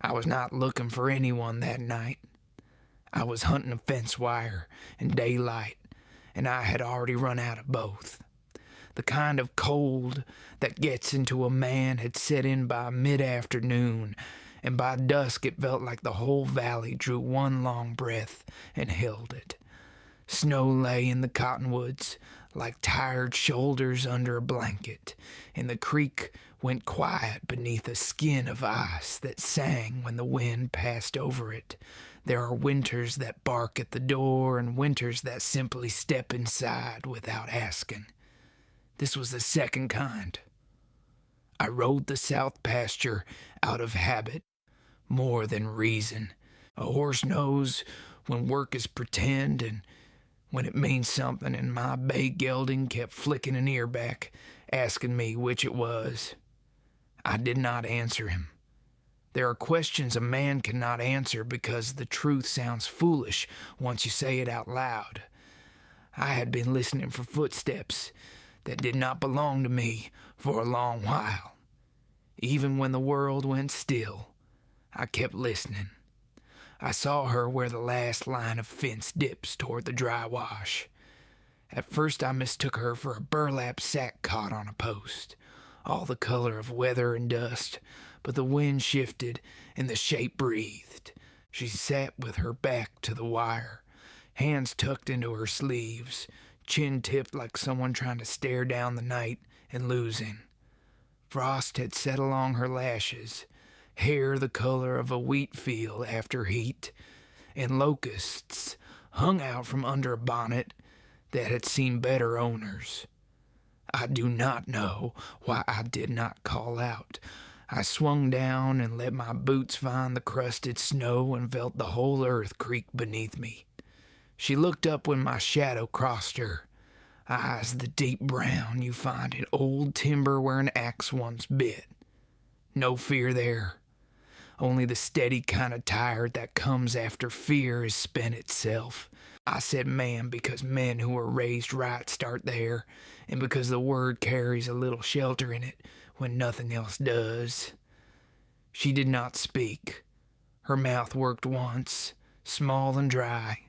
I was not looking for anyone that night. I was hunting a fence wire in daylight, and I had already run out of both. The kind of cold that gets into a man had set in by mid-afternoon, and by dusk it felt like the whole valley drew one long breath and held it. Snow lay in the cottonwoods like tired shoulders under a blanket, and the creek went quiet beneath a skin of ice that sang when the wind passed over it. There are winters that bark at the door and winters that simply step inside without asking. This was the second kind. I rode the south pasture out of habit, more than reason. A horse knows when work is pretend and when it means something, and my bay gelding kept flicking an ear back, asking me which it was. I did not answer him. There are questions a man cannot answer because the truth sounds foolish once you say it out loud. I had been listening for footsteps that did not belong to me for a long while. Even when the world went still, I kept listening. I saw her where the last line of fence dips toward the dry wash. At first I mistook her for a burlap sack caught on a post, all the color of weather and dust, but the wind shifted and the shape breathed. She sat with her back to the wire, hands tucked into her sleeves, chin tipped like someone trying to stare down the night and losing. Frost had set along her lashes, hair the color of a wheat field after heat, and locusts hung out from under a bonnet that had seen better owners. I do not know why I did not call out. I swung down and let my boots find the crusted snow and felt the whole earth creak beneath me. She looked up when my shadow crossed her, eyes the deep brown you find in old timber where an axe once bit. No fear there, only the steady kind of tired that comes after fear has spent itself. I said man because men who are raised right start there, and because the word carries a little shelter in it when nothing else does. She did not speak. Her mouth worked once, small and dry,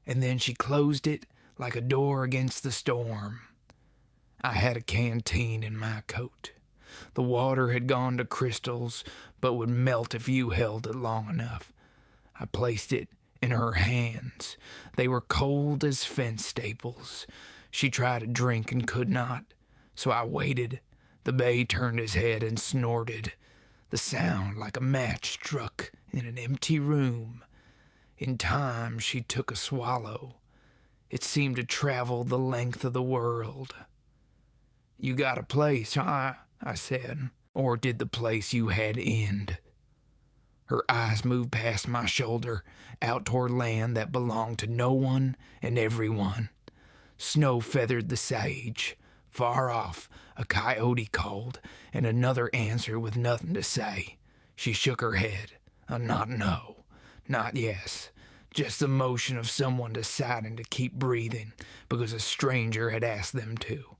and then she closed it like a door against the storm. I had a canteen in my coat. The water had gone to crystals, but would melt if you held it long enough. I placed it in her hands. They were cold as fence staples. She tried to drink and could not, so I waited. The bay turned his head and snorted, the sound like a match struck in an empty room. In time, she took a swallow. It seemed to travel the length of the world. "You got a place, huh?" I said. "Or did the place you had end?" Her eyes moved past my shoulder, out toward land that belonged to no one and everyone. Snow feathered the sage. Far off, a coyote called, and another answered with nothing to say. She shook her head. Not no, not yes. Just the motion of someone deciding to keep breathing because a stranger had asked them to.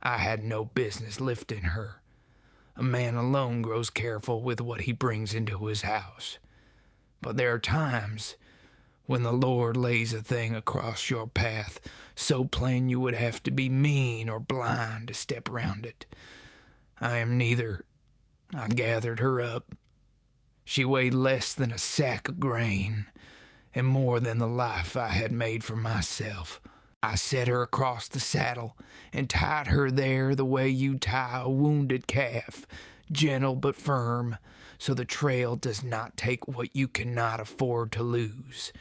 I had no business lifting her. A man alone grows careful with what he brings into his house. But there are times when the Lord lays a thing across your path so plain you would have to be mean or blind to step round it. I am neither. I gathered her up. She weighed less than a sack of grain, and more than the life I had made for myself. I set her across the saddle and tied her there the way you tie a wounded calf, gentle but firm, so the trail does not take what you cannot afford to lose.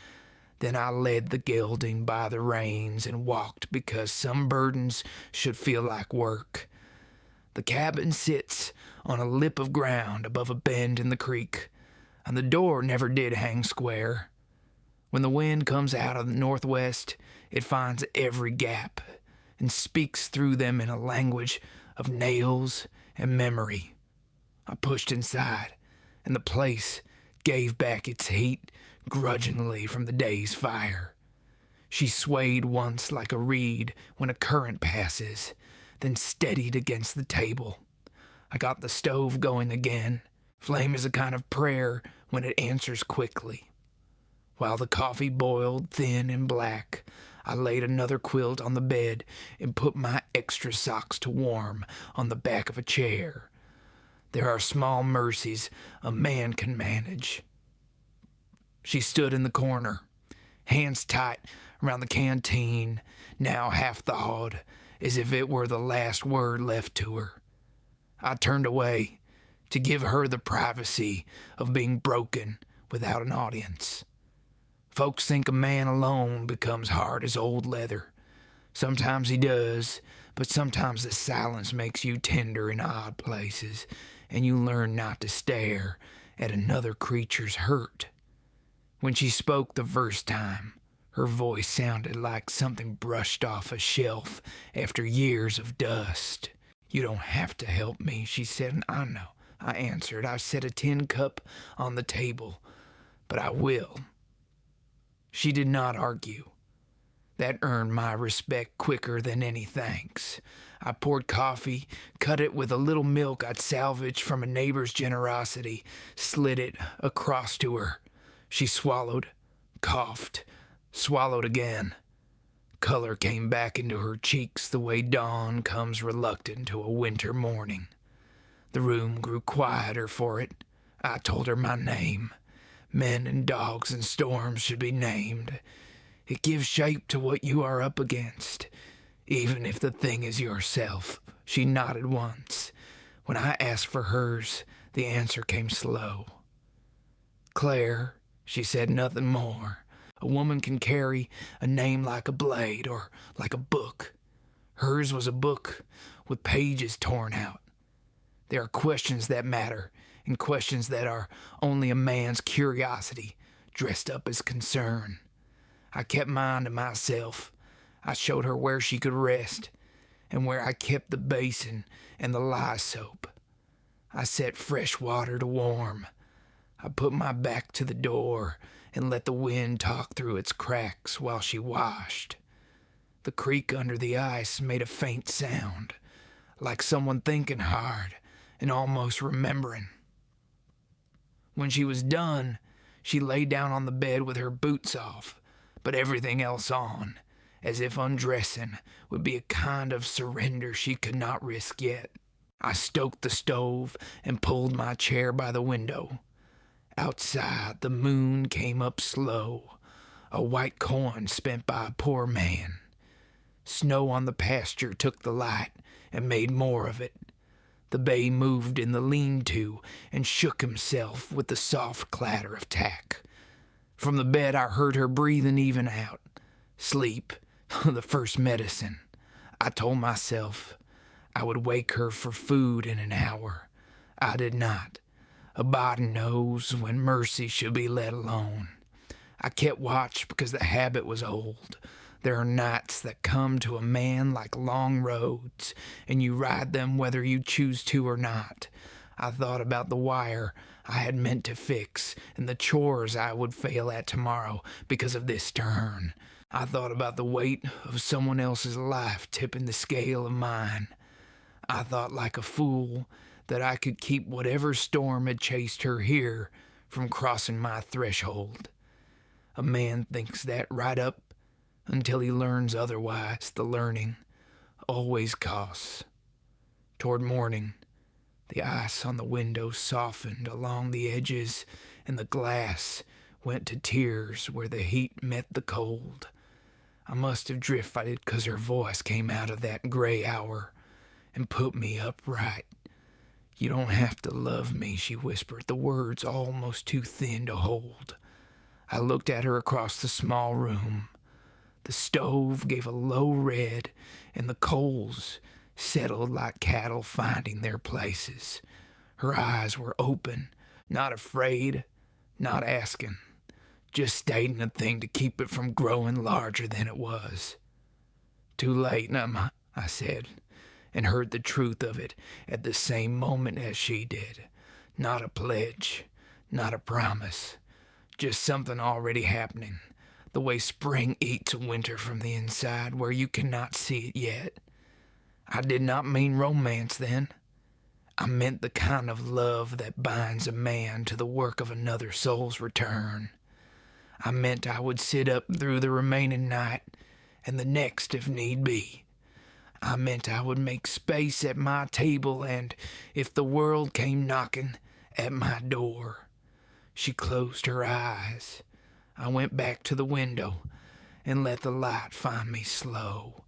Then I led the gelding by the reins and walked because some burdens should feel like work. The cabin sits on a lip of ground above a bend in the creek, and the door never did hang square. When the wind comes out of the northwest, it finds every gap and speaks through them in a language of nails and memory. I pushed inside, and the place gave back its heat grudgingly from the day's fire. She swayed once like a reed when a current passes, then steadied against the table. I got the stove going again, Flame is a kind of prayer when it answers quickly. While the coffee boiled thin and black, I laid another quilt on the bed and put my extra socks to warm on the back of a chair. There are small mercies a man can manage. She stood in the corner, hands tight around the canteen, now half thawed, as if it were the last word left to her. I turned away to give her the privacy of being broken without an audience. Folks think a man alone becomes hard as old leather. Sometimes he does, but sometimes the silence makes you tender in odd places, and you learn not to stare at another creature's hurt. When she spoke the first time, her voice sounded like something brushed off a shelf after years of dust. "You don't have to help me," she said. "I know," I answered. "I set a tin cup on the table, but I will." She did not argue. That earned my respect quicker than any thanks. I poured coffee, cut it with a little milk I'd salvaged from a neighbor's generosity, slid it across to her. She swallowed, coughed, swallowed again. Color came back into her cheeks the way dawn comes reluctant to a winter morning. The room grew quieter for it. I told her my name. Men and dogs and storms should be named. It gives shape to what you are up against, even if the thing is yourself. She nodded once. When I asked for hers, the answer came slow. "Claire," she said, "nothing more. A woman can carry a name like a blade or like a book. Hers was a book with pages torn out. There are questions that matter, and questions that are only a man's curiosity dressed up as concern. I kept mine to myself. I showed her where she could rest, and where I kept the basin and the lye soap. I set fresh water to warm. I put my back to the door and let the wind talk through its cracks while she washed. The creak under the ice made a faint sound, like someone thinking hard and almost remembering. When she was done, she lay down on the bed with her boots off, but everything else on, as if undressing would be a kind of surrender she could not risk yet. I stoked the stove and pulled my chair by the window. Outside, the moon came up slow, a white coin spent by a poor man. Snow on the pasture took the light and made more of it. The bay moved in the lean-to and shook himself with the soft clatter of tack. From the bed I heard her breathing even out. Sleep, the first medicine. I told myself I would wake her for food in an hour. I did not. A body knows when mercy should be let alone. I kept watch because the habit was old. There are nights that come to a man like long roads, and you ride them whether you choose to or not. I thought about the wire I had meant to fix and the chores I would fail at tomorrow because of this turn. I thought about the weight of someone else's life tipping the scale of mine. I thought like a fool that I could keep whatever storm had chased her here from crossing my threshold. A man thinks that right up until he learns otherwise. The learning always costs. Toward morning, the ice on the window softened along the edges, and the glass went to tears where the heat met the cold. I must have drifted 'cause her voice came out of that gray hour and put me upright. "You don't have to love me," she whispered, the words almost too thin to hold. I looked at her across the small room. The stove gave a low red, and the coals settled like cattle finding their places. Her eyes were open, not afraid, not asking, just stating a thing to keep it from growing larger than it was. "Too late, Nama," I said, and heard the truth of it at the same moment as she did. Not a pledge, not a promise, just something already happening, the way spring eats winter from the inside where you cannot see it yet. I did not mean romance then. I meant the kind of love that binds a man to the work of another soul's return. I meant I would sit up through the remaining night and the next if need be. I meant I would make space at my table, and if the world came knocking at my door. She closed her eyes. I went back to the window and let the light find me slow.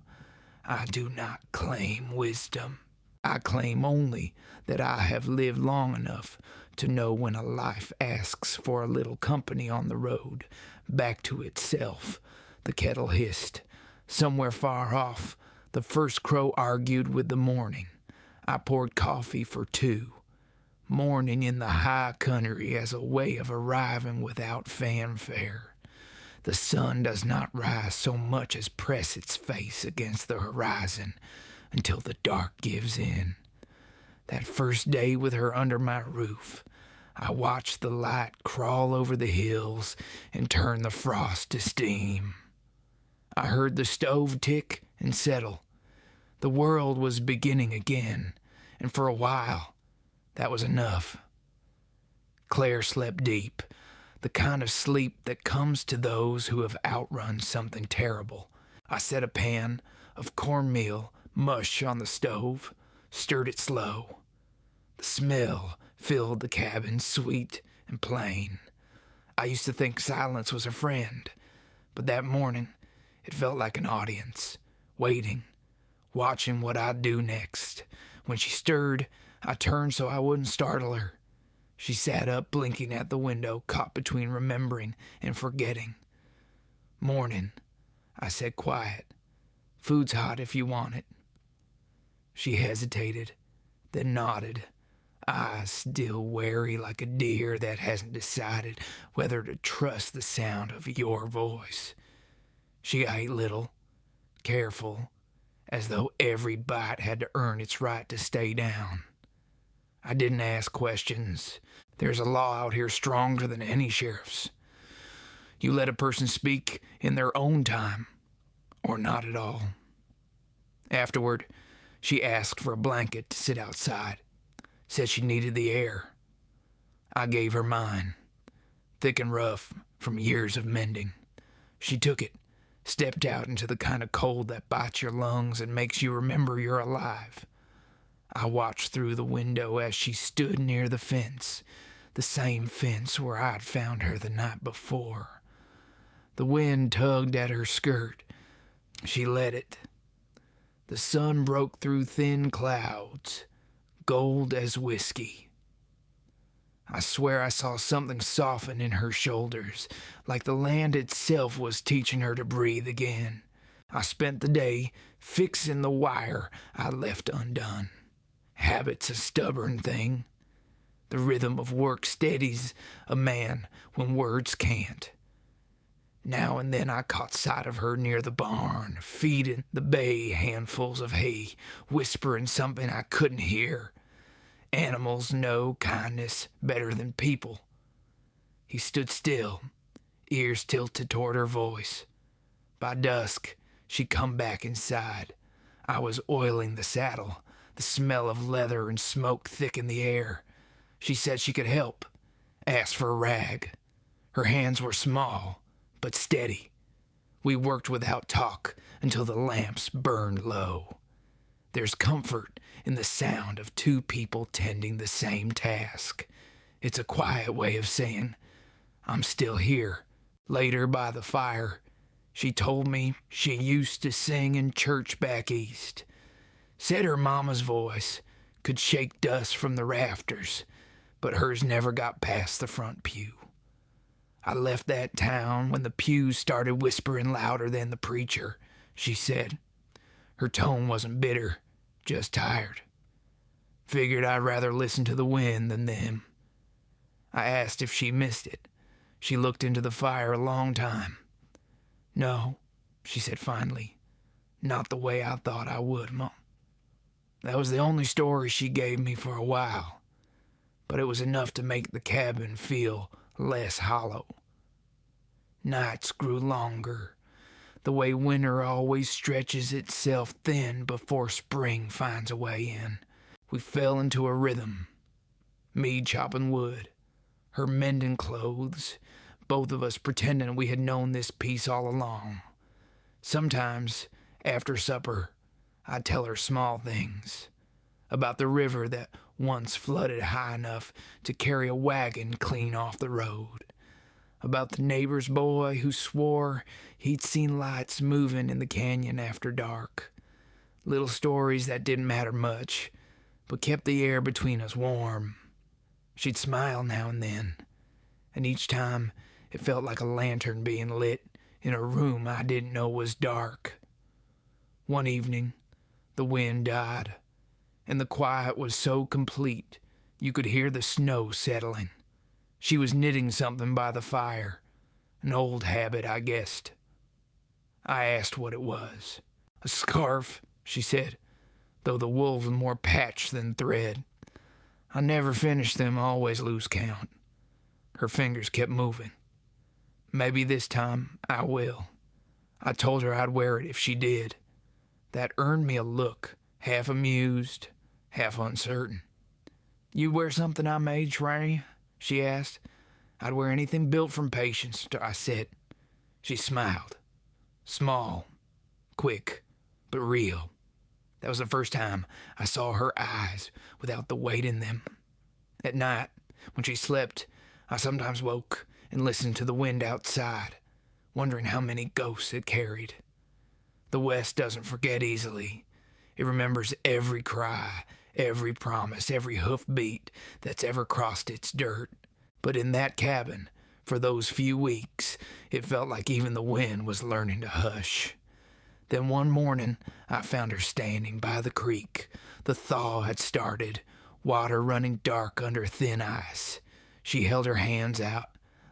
I do not claim wisdom. I claim only that I have lived long enough to know when a life asks for a little company on the road back to itself. The kettle hissed. Somewhere far off, the first crow argued with the morning. I poured coffee for two. Morning in the high country as a way of arriving without fanfare. The sun does not rise so much as press its face against the horizon until the dark gives in. That first day with her under my roof, I watched the light crawl over the hills and turn the frost to steam. I heard the stove tick and settle. The world was beginning again, and for a while, that was enough. Claire slept deep, the kind of sleep that comes to those who have outrun something terrible. I set a pan of cornmeal mush on the stove, stirred it slow. The smell filled the cabin, sweet and plain. I used to think silence was a friend, but that morning it felt like an audience, waiting, watching what I'd do next. When she stirred, I turned so I wouldn't startle her. She sat up, blinking at the window, caught between remembering and forgetting. "Morning," I said quiet. "Food's hot if you want it." She hesitated, then nodded, eyes still wary like a deer that hasn't decided whether to trust the sound of your voice. She ate little, careful, as though every bite had to earn its right to stay down. I didn't ask questions. There's a law out here stronger than any sheriff's. You let a person speak in their own time, or not at all. Afterward, she asked for a blanket to sit outside. Said she needed the air. I gave her mine, thick and rough from years of mending. She took it, stepped out into the kind of cold that bites your lungs and makes you remember you're alive. I watched through the window as she stood near the fence, the same fence where I'd found her the night before. The wind tugged at her skirt. She let it. The sun broke through thin clouds, gold as whiskey. I swear I saw something soften in her shoulders, like the land itself was teaching her to breathe again. I spent the day fixing the wire I left undone. Habit's a stubborn thing. The rhythm of work steadies a man when words can't. Now and then I caught sight of her near the barn, feeding the bay handfuls of hay, whispering something I couldn't hear. Animals know kindness better than people. He stood still, ears tilted toward her voice. By dusk, she'd come back inside. I was oiling the saddle. The smell of leather and smoke thickened the air. She said she could help, asked for a rag. Her hands were small, but steady. We worked without talk until the lamps burned low. There's comfort in the sound of two people tending the same task. It's a quiet way of saying, I'm still here. Later, by the fire, she told me she used to sing in church back east. Said her mama's voice could shake dust from the rafters, but hers never got past the front pew. I left that town when the pews started whispering louder than the preacher, she said. Her tone wasn't bitter, just tired. Figured I'd rather listen to the wind than them. I asked if she missed it. She looked into the fire a long time. No, she said finally. Not the way I thought I would, Mom. That was the only story she gave me for a while, but it was enough to make the cabin feel less hollow. Nights grew longer, the way winter always stretches itself thin before spring finds a way in. We fell into a rhythm, me chopping wood, her mending clothes, both of us pretending we had known this peace all along. Sometimes, after supper, I'd tell her small things about the river that once flooded high enough to carry a wagon clean off the road, about the neighbor's boy who swore he'd seen lights moving in the canyon after dark. Little stories that didn't matter much, but kept the air between us warm. She'd smile now and then, and each time it felt like a lantern being lit in a room I didn't know was dark. One evening, the wind died, and the quiet was so complete you could hear the snow settling. She was knitting something by the fire, an old habit, I guessed. I asked what it was. A scarf, she said, though the wool was more patch than thread. I never finished them, always lose count. Her fingers kept moving. Maybe this time I will. I told her I'd wear it if she did. That earned me a look, half amused, half uncertain. "You wear something I made, Trey?" she asked. "I'd wear anything built from patience," I said. She smiled. Small, quick, but real. That was the first time I saw her eyes without the weight in them. At night, when she slept, I sometimes woke and listened to the wind outside, wondering how many ghosts it carried. The West doesn't forget easily. It remembers every cry, every promise, every hoofbeat that's ever crossed its dirt. But in that cabin, for those few weeks, it felt like even the wind was learning to hush. Then one morning, I found her standing by the creek. The thaw had started, water running dark under thin ice. She held her hands out,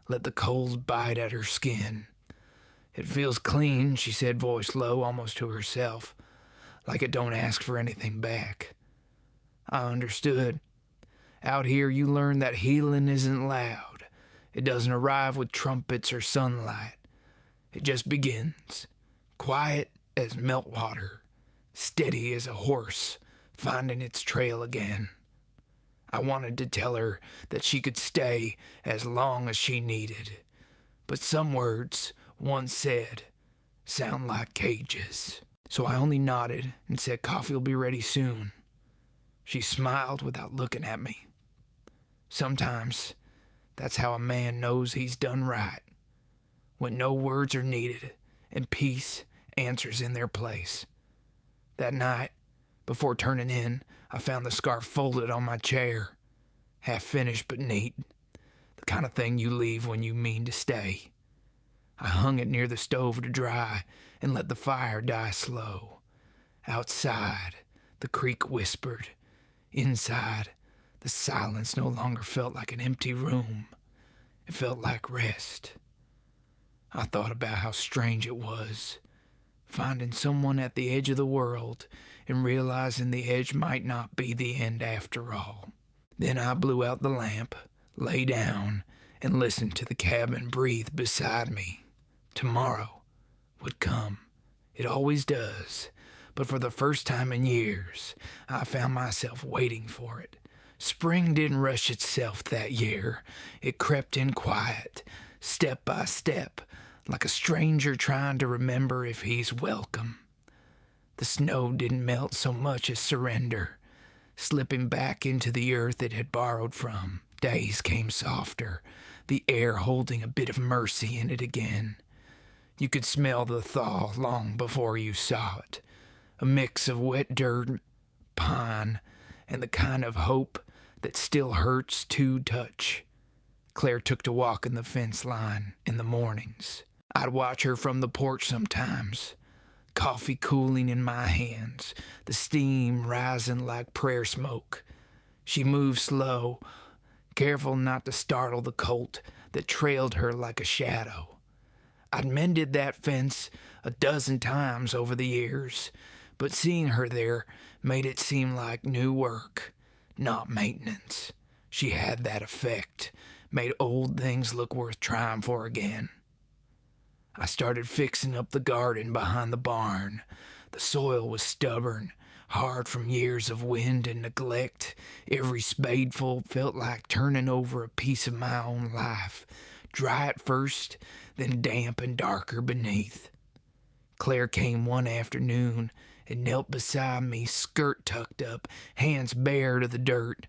let the cold bite at her skin. "It feels clean," she said, voice low, almost to herself, like it don't ask for anything back. I understood. Out here you learn that healing isn't loud. It doesn't arrive with trumpets or sunlight. It just begins, quiet as meltwater, steady as a horse finding its trail again. I wanted to tell her that she could stay as long as she needed, but some words, once said, sound like cages. So I only nodded and said coffee will be ready soon. She smiled without looking at me. Sometimes that's how a man knows he's done right, when no words are needed and peace answers in their place. That night, before turning in, I found the scarf folded on my chair, half finished but neat, the kind of thing you leave when you mean to stay. I hung it near the stove to dry and let the fire die slow. Outside, the creek whispered. Inside, the silence no longer felt like an empty room. It felt like rest. I thought about how strange it was, finding someone at the edge of the world and realizing the edge might not be the end after all. Then I blew out the lamp, lay down, and listened to the cabin breathe beside me. Tomorrow would come. It always does. But for the first time in years, I found myself waiting for it. Spring didn't rush itself that year. It crept in quiet, step by step, like a stranger trying to remember if he's welcome. The snow didn't melt so much as surrender, slipping back into the earth it had borrowed from. Days came softer, the air holding a bit of mercy in it again. You could smell the thaw long before you saw it. A mix of wet dirt, pine, and the kind of hope that still hurts to touch. Claire took to walking the fence line in the mornings. I'd watch her from the porch sometimes, coffee cooling in my hands, the steam rising like prayer smoke. She moved slow, careful not to startle the colt that trailed her like a shadow. I'd mended that fence a dozen times over the years, but seeing her there made it seem like new work, not maintenance. She had that effect, made old things look worth trying for again. I started fixing up the garden behind the barn. The soil was stubborn, hard from years of wind and neglect. Every spadeful felt like turning over a piece of my own life, dry at first, then damp and darker beneath. Claire came one afternoon and knelt beside me, skirt tucked up, hands bare to the dirt.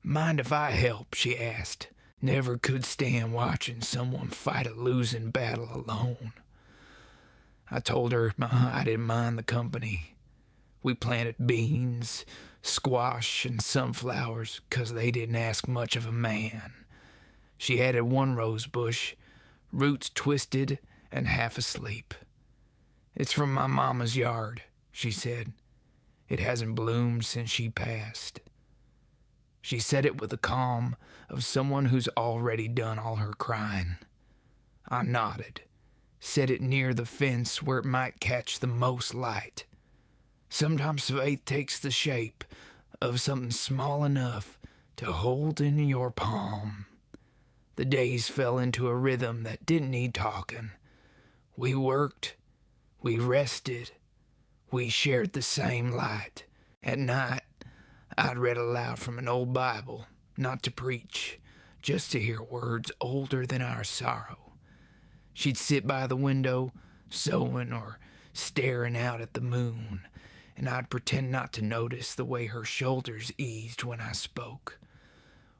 "Mind if I help?" she asked. Never could stand watching someone fight a losing battle alone. I told her I didn't mind the company. We planted beans, squash, and sunflowers 'cause they didn't ask much of a man. She added one rose bush, roots twisted and half asleep. "It's from my mama's yard," she said. "It hasn't bloomed since she passed." She said it with the calm of someone who's already done all her crying. I nodded, set it near the fence where it might catch the most light. Sometimes faith takes the shape of something small enough to hold in your palm. The days fell into a rhythm that didn't need talking. We worked, we rested, we shared the same light. At night, I'd read aloud from an old Bible, not to preach, just to hear words older than our sorrow. She'd sit by the window, sewing or staring out at the moon, and I'd pretend not to notice the way her shoulders eased when I spoke.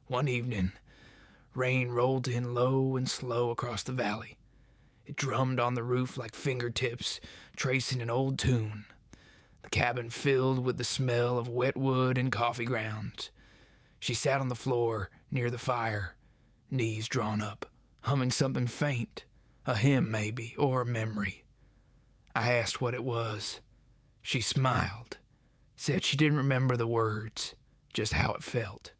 One evening, rain rolled in low and slow across the valley. It drummed on the roof like fingertips, tracing an old tune. The cabin filled with the smell of wet wood and coffee grounds. She sat on the floor near the fire, knees drawn up, humming something faint, a hymn maybe, or a memory. I asked what it was. She smiled, said she didn't remember the words, just how it felt.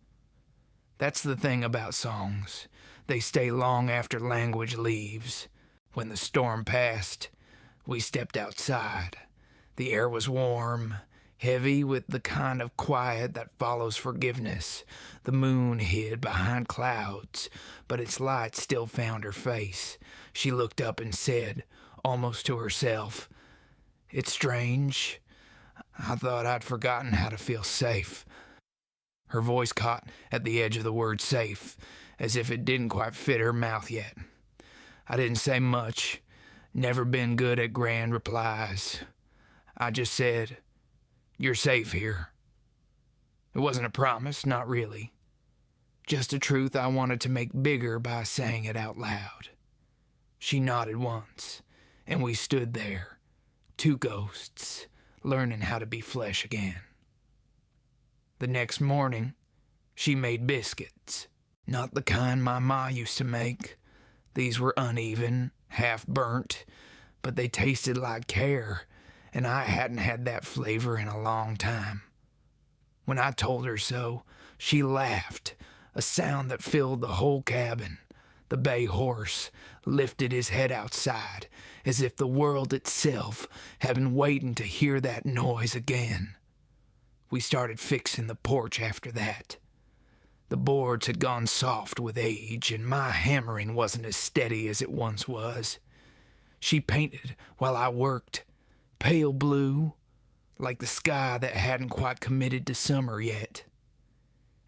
That's the thing about songs. They stay long after language leaves. When the storm passed, we stepped outside. The air was warm, heavy with the kind of quiet that follows forgiveness. The moon hid behind clouds, but its light still found her face. She looked up and said, almost to herself, "It's strange. I thought I'd forgotten how to feel safe." Her voice caught at the edge of the word safe, as if it didn't quite fit her mouth yet. I didn't say much, never been good at grand replies. I just said, "You're safe here." It wasn't a promise, not really. Just a truth I wanted to make bigger by saying it out loud. She nodded once, and we stood there, two ghosts, learning how to be flesh again. The next morning, she made biscuits, not the kind my ma used to make. These were uneven, half burnt, but they tasted like care, and I hadn't had that flavor in a long time. When I told her so, she laughed, a sound that filled the whole cabin. The bay horse lifted his head outside, as if the world itself had been waiting to hear that noise again. We started fixing the porch after that. The boards had gone soft with age, and my hammering wasn't as steady as it once was. She painted while I worked, pale blue, like the sky that hadn't quite committed to summer yet.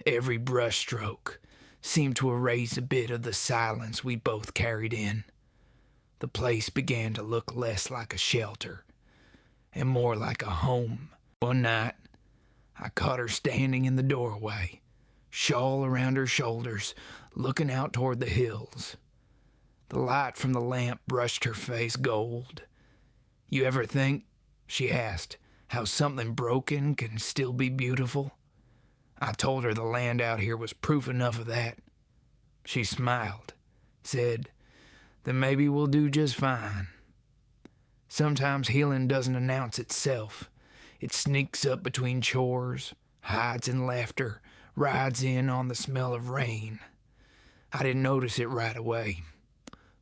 Every brushstroke seemed to erase a bit of the silence we both carried in. The place began to look less like a shelter and more like a home. One night, I caught her standing in the doorway, shawl around her shoulders, looking out toward the hills. The light from the lamp brushed her face gold. "You ever think," she asked, "how something broken can still be beautiful?" I told her the land out here was proof enough of that. She smiled, said, "Then maybe we'll do just fine." Sometimes healing doesn't announce itself. It sneaks up between chores, hides in laughter, rides in on the smell of rain. I didn't notice it right away,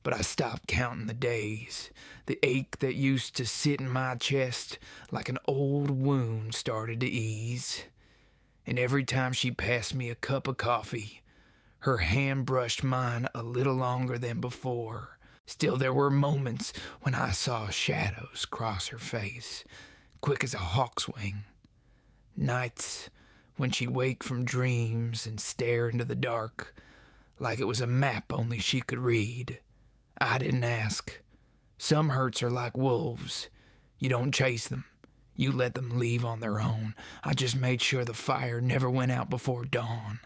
but I stopped counting the days. The ache that used to sit in my chest like an old wound started to ease. And every time she passed me a cup of coffee, her hand brushed mine a little longer than before. Still, there were moments when I saw shadows cross her face, quick as a hawk's wing. Nights when she'd wake from dreams and stare into the dark like it was a map only she could read. I didn't ask. Some hurts are like wolves. You don't chase them. You let them leave on their own. I just made sure the fire never went out before dawn.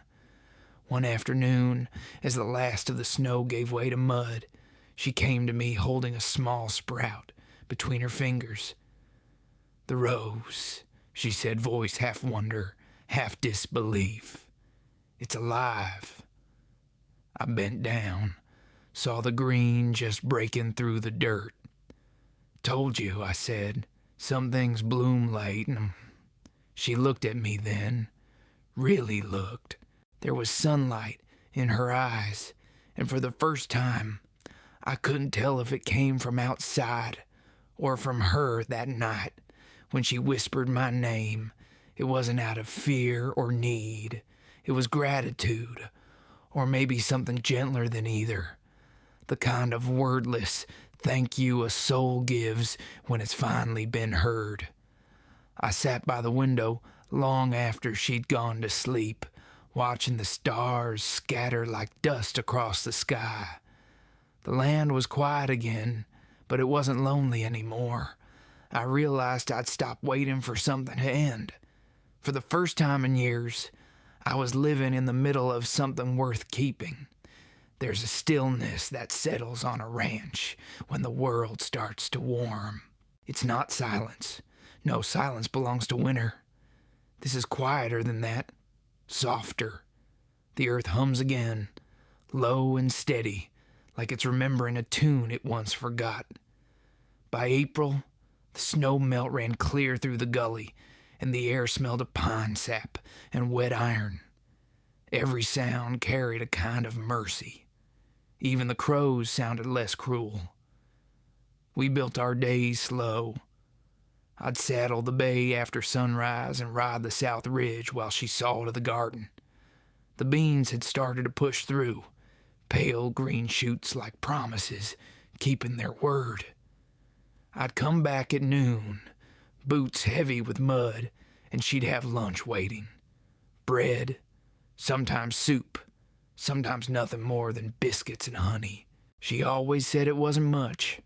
One afternoon, as the last of the snow gave way to mud, she came to me holding a small sprout between her fingers. "The rose," she said, voice half wonder, half disbelief. "It's alive." I bent down, saw the green just breaking through the dirt. "Told you," I said, "some things bloom late." She looked at me then, really looked. There was sunlight in her eyes, and for the first time, I couldn't tell if it came from outside or from her that night when she whispered my name. It wasn't out of fear or need. It was gratitude, or maybe something gentler than either. The kind of wordless thank you a soul gives when it's finally been heard. I sat by the window long after she'd gone to sleep, watching the stars scatter like dust across the sky. The land was quiet again, but it wasn't lonely anymore. I realized I'd stopped waiting for something to end. For the first time in years, I was living in the middle of something worth keeping. There's a stillness that settles on a ranch when the world starts to warm. It's not silence. No, silence belongs to winter. This is quieter than that, softer. The earth hums again, low and steady, like it's remembering a tune it once forgot. By April, the snow melt ran clear through the gully, and the air smelled of pine sap and wet iron. Every sound carried a kind of mercy. Even the crows sounded less cruel. We built our days slow. I'd saddle the bay after sunrise and ride the south ridge while she saw to the garden. The beans had started to push through, pale green shoots like promises, keeping their word. I'd come back at noon, boots heavy with mud, and she'd have lunch waiting. Bread, sometimes soup, sometimes nothing more than biscuits and honey. She always said it wasn't much,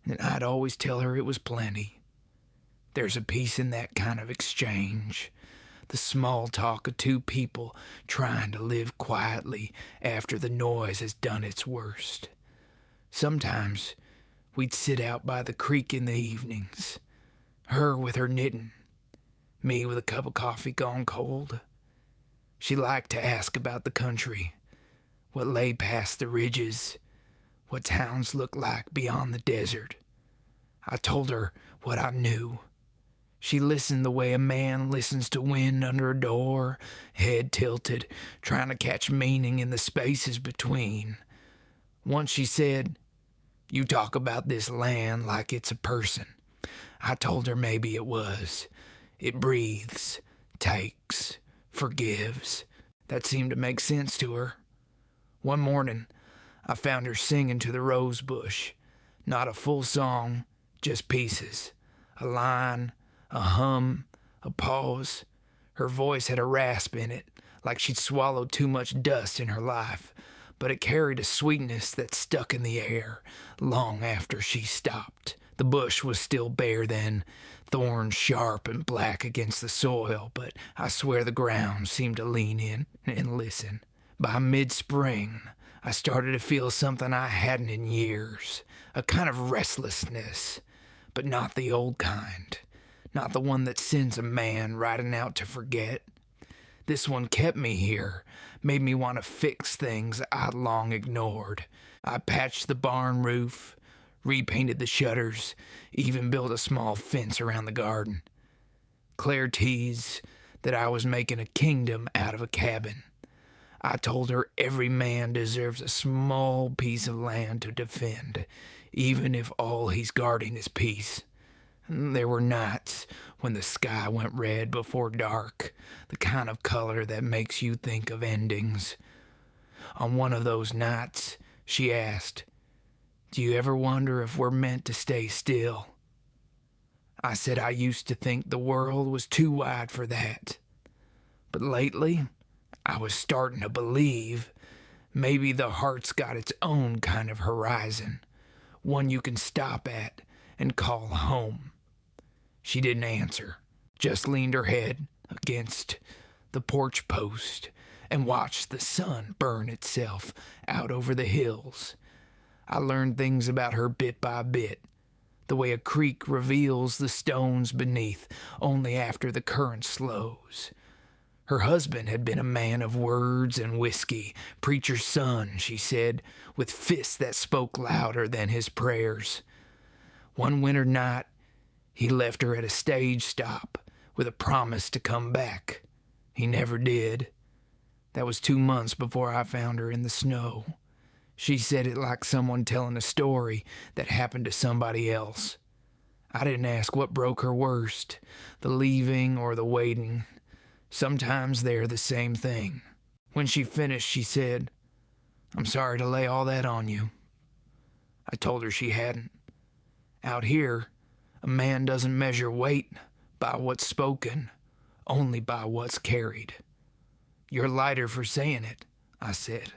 and I'd always tell her it was plenty. There's a peace in that kind of exchange. The small talk of two people trying to live quietly after the noise has done its worst. Sometimes we'd sit out by the creek in the evenings, her with her knitting, me with a cup of coffee gone cold. She liked to ask about the country, what lay past the ridges, what towns looked like beyond the desert. I told her what I knew. She listened the way a man listens to wind under a door, head tilted, trying to catch meaning in the spaces between. Once she said, "You talk about this land like it's a person." I told her maybe it was. It breathes, takes, forgives. That seemed to make sense to her. One morning, I found her singing to the rose bush. Not a full song, just pieces. A line, a hum, a pause. Her voice had a rasp in it, like she'd swallowed too much dust in her life, but it carried a sweetness that stuck in the air long after she stopped. The bush was still bare then, thorns sharp and black against the soil, but I swear the ground seemed to lean in and listen. By mid-spring, I started to feel something I hadn't in years, a kind of restlessness, but not the old kind. Not the one that sends a man riding out to forget. This one kept me here, made me want to fix things I'd long ignored. I patched the barn roof, repainted the shutters, even built a small fence around the garden. Claire teased that I was making a kingdom out of a cabin. I told her every man deserves a small piece of land to defend, even if all he's guarding is peace. There were nights when the sky went red before dark, the kind of color that makes you think of endings. On one of those nights, she asked, "Do you ever wonder if we're meant to stay still?" I said I used to think the world was too wide for that. But lately, I was starting to believe maybe the heart's got its own kind of horizon, one you can stop at and call home. She didn't answer, just leaned her head against the porch post and watched the sun burn itself out over the hills. I learned things about her bit by bit, the way a creek reveals the stones beneath only after the current slows. Her husband had been a man of words and whiskey, preacher's son, she said, with fists that spoke louder than his prayers. One winter night, he left her at a stage stop with a promise to come back. He never did. That was 2 months before I found her in the snow. She said it like someone telling a story that happened to somebody else. I didn't ask what broke her worst, the leaving or the waiting. Sometimes they're the same thing. When she finished, she said, "I'm sorry to lay all that on you." I told her she hadn't. Out here, a man doesn't measure weight by what's spoken, only by what's carried. You're lighter for saying it, I said.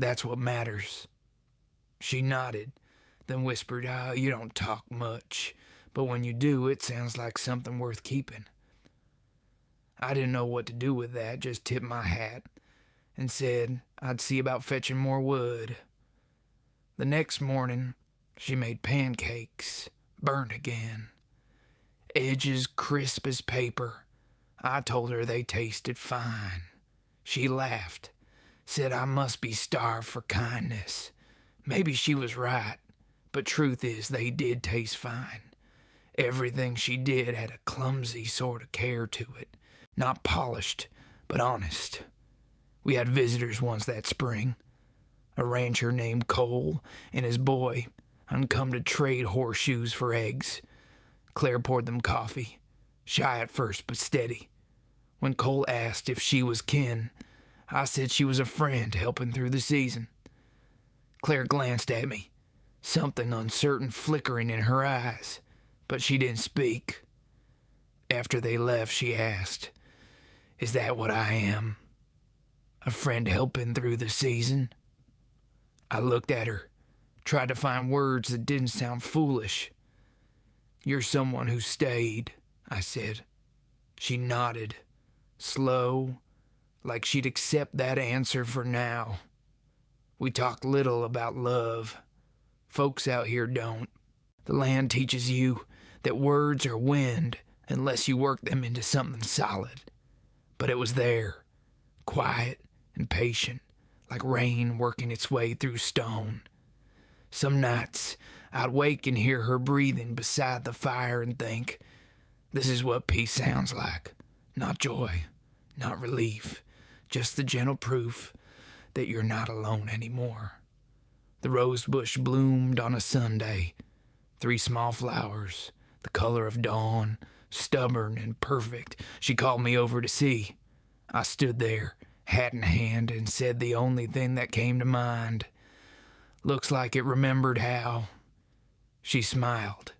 That's what matters. She nodded, then whispered, "You don't talk much, but when you do, it sounds like something worth keeping." I didn't know what to do with that, just tipped my hat and said I'd see about fetching more wood. The next morning, she made pancakes, burnt again, edges crisp as paper. I told her they tasted fine. She laughed, said I must be starved for kindness. Maybe she was right, but truth is they did taste fine. Everything she did had a clumsy sort of care to it. Not polished, but honest. We had visitors once that spring. A rancher named Cole and his boy had come to trade horseshoes for eggs. Claire poured them coffee, shy at first but steady. When Cole asked if she was kin, I said she was a friend helping through the season. Claire glanced at me, something uncertain flickering in her eyes, but she didn't speak. After they left, she asked, "Is that what I am? A friend helping through the season?" I looked at her, tried to find words that didn't sound foolish. "You're someone who stayed," I said. She nodded, slow, like she'd accept that answer for now. We talked little about love. Folks out here don't. The land teaches you that words are wind unless you work them into something solid. But it was there, quiet and patient, like rain working its way through stone. Some nights, I'd wake and hear her breathing beside the fire and think, this is what peace sounds like. Not joy, not relief, just the gentle proof that you're not alone anymore. The rose bush bloomed on a Sunday, 3 small flowers, the color of dawn, stubborn and perfect. She called me over to see. I stood there, hat in hand, and said the only thing that came to mind. "Looks like it remembered how." She smiled,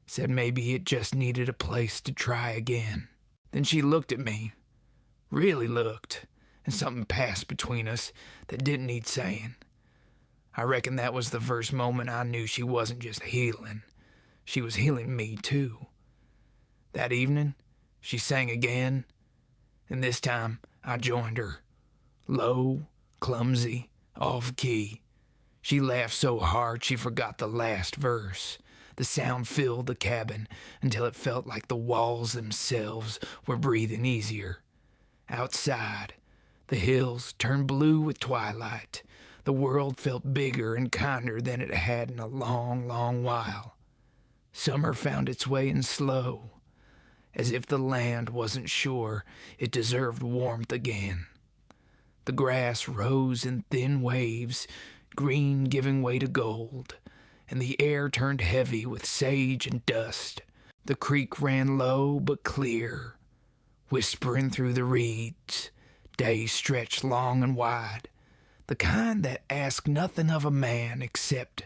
said maybe it just needed a place to try again. Then she looked at me, really looked, and something passed between us that didn't need saying. I reckon that was the first moment I knew she wasn't just healing. She was healing me, too. That evening, she sang again, and this time I joined her. Low, clumsy, off-key. She laughed so hard she forgot the last verse. The sound filled the cabin until it felt like the walls themselves were breathing easier. Outside, the hills turned blue with twilight. The world felt bigger and kinder than it had in a long, long while. Summer found its way in slow, as if the land wasn't sure it deserved warmth again. The grass rose in thin waves, green giving way to gold, and the air turned heavy with sage and dust. The creek ran low but clear, whispering through the reeds. Days stretched long and wide, the kind that ask nothing of a man except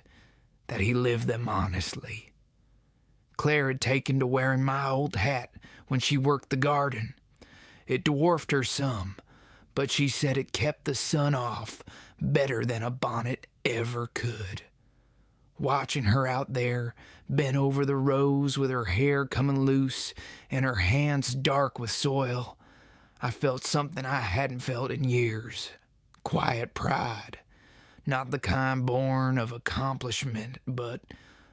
that he live them honestly. Claire had taken to wearing my old hat when she worked the garden. It dwarfed her some, but she said it kept the sun off better than a bonnet ever could. Watching her out there, bent over the rows with her hair coming loose and her hands dark with soil, I felt something I hadn't felt in years. Quiet pride. Not the kind born of accomplishment, but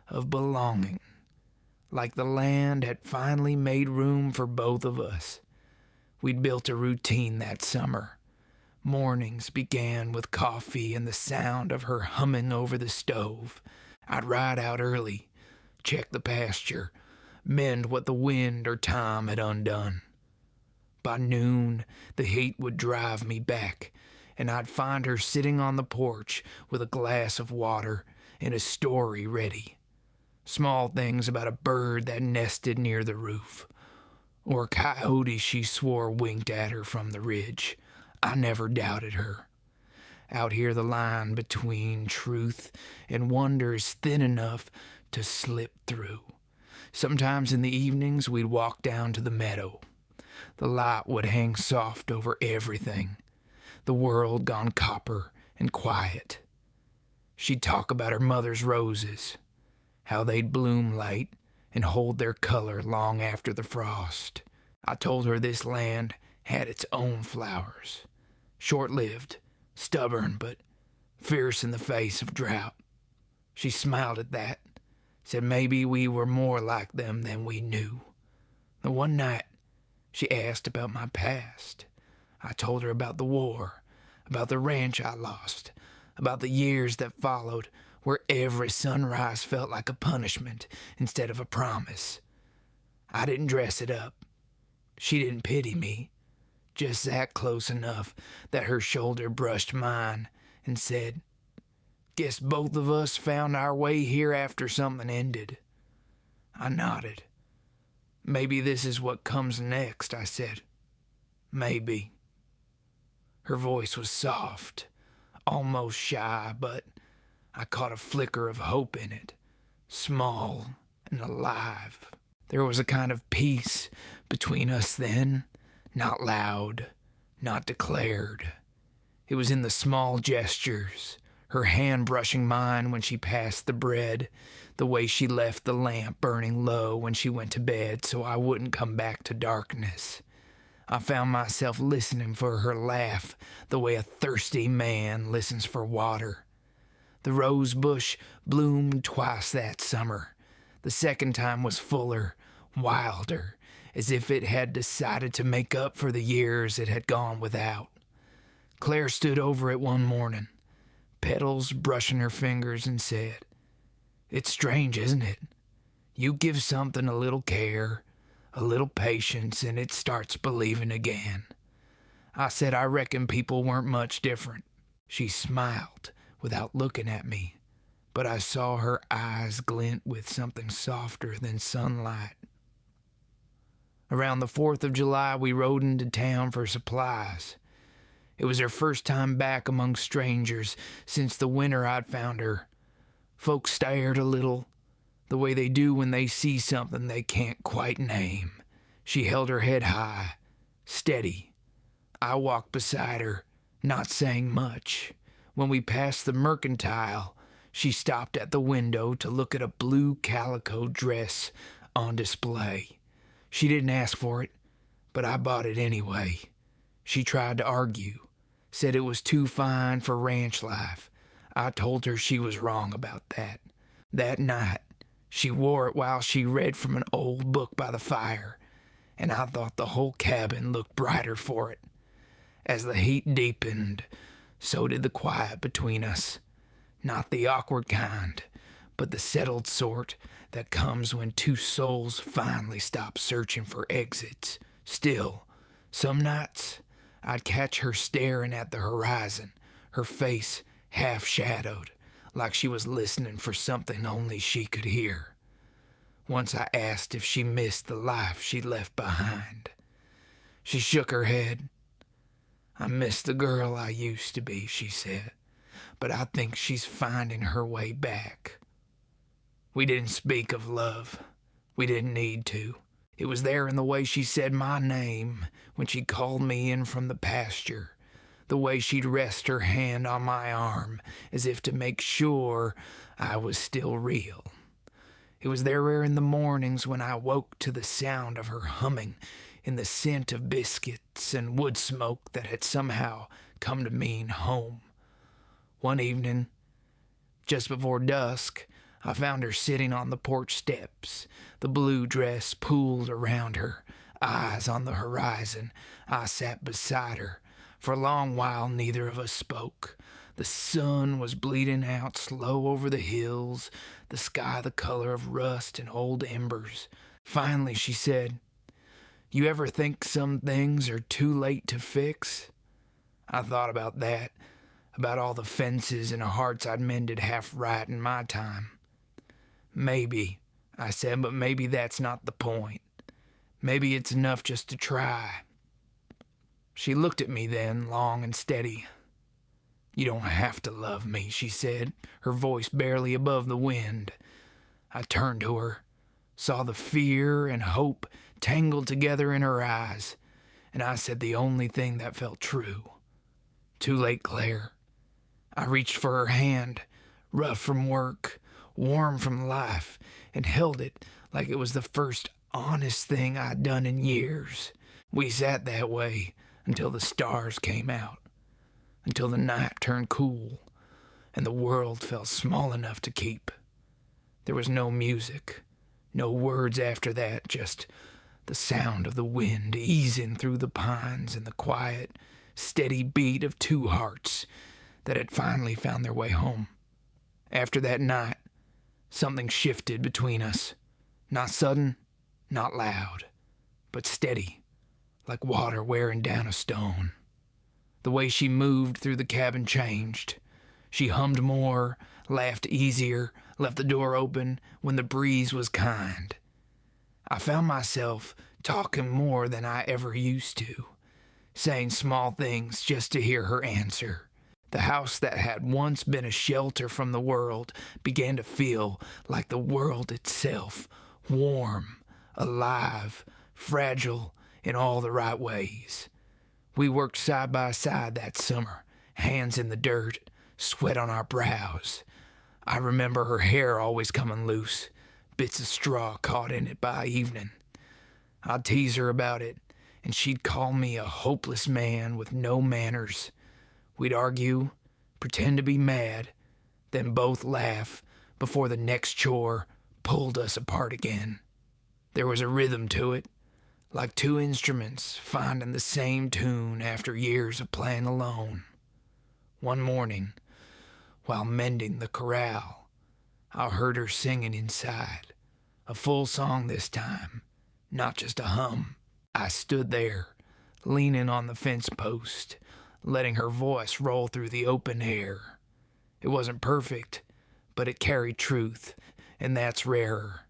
of belonging. Like the land had finally made room for both of us. We'd built a routine that summer. Mornings began with coffee and the sound of her humming over the stove. I'd ride out early, check the pasture, mend what the wind or time had undone. By noon, the heat would drive me back, and I'd find her sitting on the porch with a glass of water and a story ready. Small things about a bird that nested near the roof, or a coyote she swore winked at her from the ridge. I never doubted her. Out here the line between truth and wonder is thin enough to slip through. Sometimes in the evenings we'd walk down to the meadow. The light would hang soft over everything, the world gone copper and quiet. She'd talk about her mother's roses, how they'd bloom late and hold their color long after the frost. I told her this land had its own flowers, short-lived, stubborn, but fierce in the face of drought. She smiled at that, said maybe we were more like them than we knew. The one night, she asked about my past. I told her about the war, about the ranch I lost, about the years that followed, where every sunrise felt like a punishment instead of a promise. I didn't dress it up. She didn't pity me, just sat close enough that her shoulder brushed mine and said, "Guess both of us found our way here after something ended." I nodded. "Maybe this is what comes next," I said. "Maybe." Her voice was soft, almost shy, but I caught a flicker of hope in it, small and alive. There was a kind of peace between us then, not loud, not declared. It was in the small gestures, her hand brushing mine when she passed the bread, the way she left the lamp burning low when she went to bed so I wouldn't come back to darkness. I found myself listening for her laugh the way a thirsty man listens for water. The rose bush bloomed twice that summer. The second time was fuller, wilder, as if it had decided to make up for the years it had gone without. Claire stood over it one morning, petals brushing her fingers, and said, "It's strange, isn't it? You give something a little care, a little patience, and it starts believing again." I said I reckon people weren't much different. She smiled without looking at me, but I saw her eyes glint with something softer than sunlight. Around the 4th of July, we rode into town for supplies. It was her first time back among strangers since the winter I'd found her. Folks stared a little, the way they do when they see something they can't quite name. She held her head high, steady. I walked beside her, not saying much. When we passed the mercantile, she stopped at the window to look at a blue calico dress on display. She didn't ask for it, but I bought it anyway. She tried to argue, said it was too fine for ranch life. I told her she was wrong about that. That night, she wore it while she read from an old book by the fire, and I thought the whole cabin looked brighter for it. As the heat deepened, so did the quiet between us. Not the awkward kind, but the settled sort that comes when two souls finally stop searching for exits. Still, some nights I'd catch her staring at the horizon, her face half-shadowed, like she was listening for something only she could hear. Once I asked if she missed the life she'd left behind. She shook her head. "I miss the girl I used to be," she said, "but I think she's finding her way back." We didn't speak of love. We didn't need to. It was there in the way she said my name when she called me in from the pasture, the way she'd rest her hand on my arm as if to make sure I was still real. It was there in the mornings when I woke to the sound of her humming in the scent of biscuits and wood smoke that had somehow come to mean home. One evening, just before dusk, I found her sitting on the porch steps, the blue dress pooled around her, eyes on the horizon. I sat beside her. For a long while, neither of us spoke. The sun was bleeding out slow over the hills, the sky the color of rust and old embers. Finally, she said, "You ever think some things are too late to fix?" I thought about that, about all the fences and hearts I'd mended half right in my time. "Maybe," I said, "but maybe that's not the point. Maybe it's enough just to try." She looked at me then, long and steady. "You don't have to love me," she said, her voice barely above the wind. I turned to her, saw the fear and hope tangled together in her eyes, and I said the only thing that felt true. "Too late, Claire." I reached for her hand, rough from work, warm from life, and held it like it was the first honest thing I'd done in years. We sat that way until the stars came out, until the night turned cool, and the world felt small enough to keep. There was no music, no words after that, just the sound of the wind easing through the pines and the quiet, steady beat of two hearts that had finally found their way home. After that night, something shifted between us. Not sudden, not loud, but steady, like water wearing down a stone. The way she moved through the cabin changed. She hummed more, laughed easier, left the door open when the breeze was kind. I found myself talking more than I ever used to, saying small things just to hear her answer. The house that had once been a shelter from the world began to feel like the world itself, warm, alive, fragile in all the right ways. We worked side by side that summer, hands in the dirt, sweat on our brows. I remember her hair always coming loose, bits of straw caught in it by evening. I'd tease her about it, and she'd call me a hopeless man with no manners. We'd argue, pretend to be mad, then both laugh before the next chore pulled us apart again. There was a rhythm to it, like two instruments finding the same tune after years of playing alone. One morning, while mending the corral, I heard her singing inside, a full song this time, not just a hum. I stood there, leaning on the fence post, letting her voice roll through the open air. It wasn't perfect, but it carried truth, and that's rarer.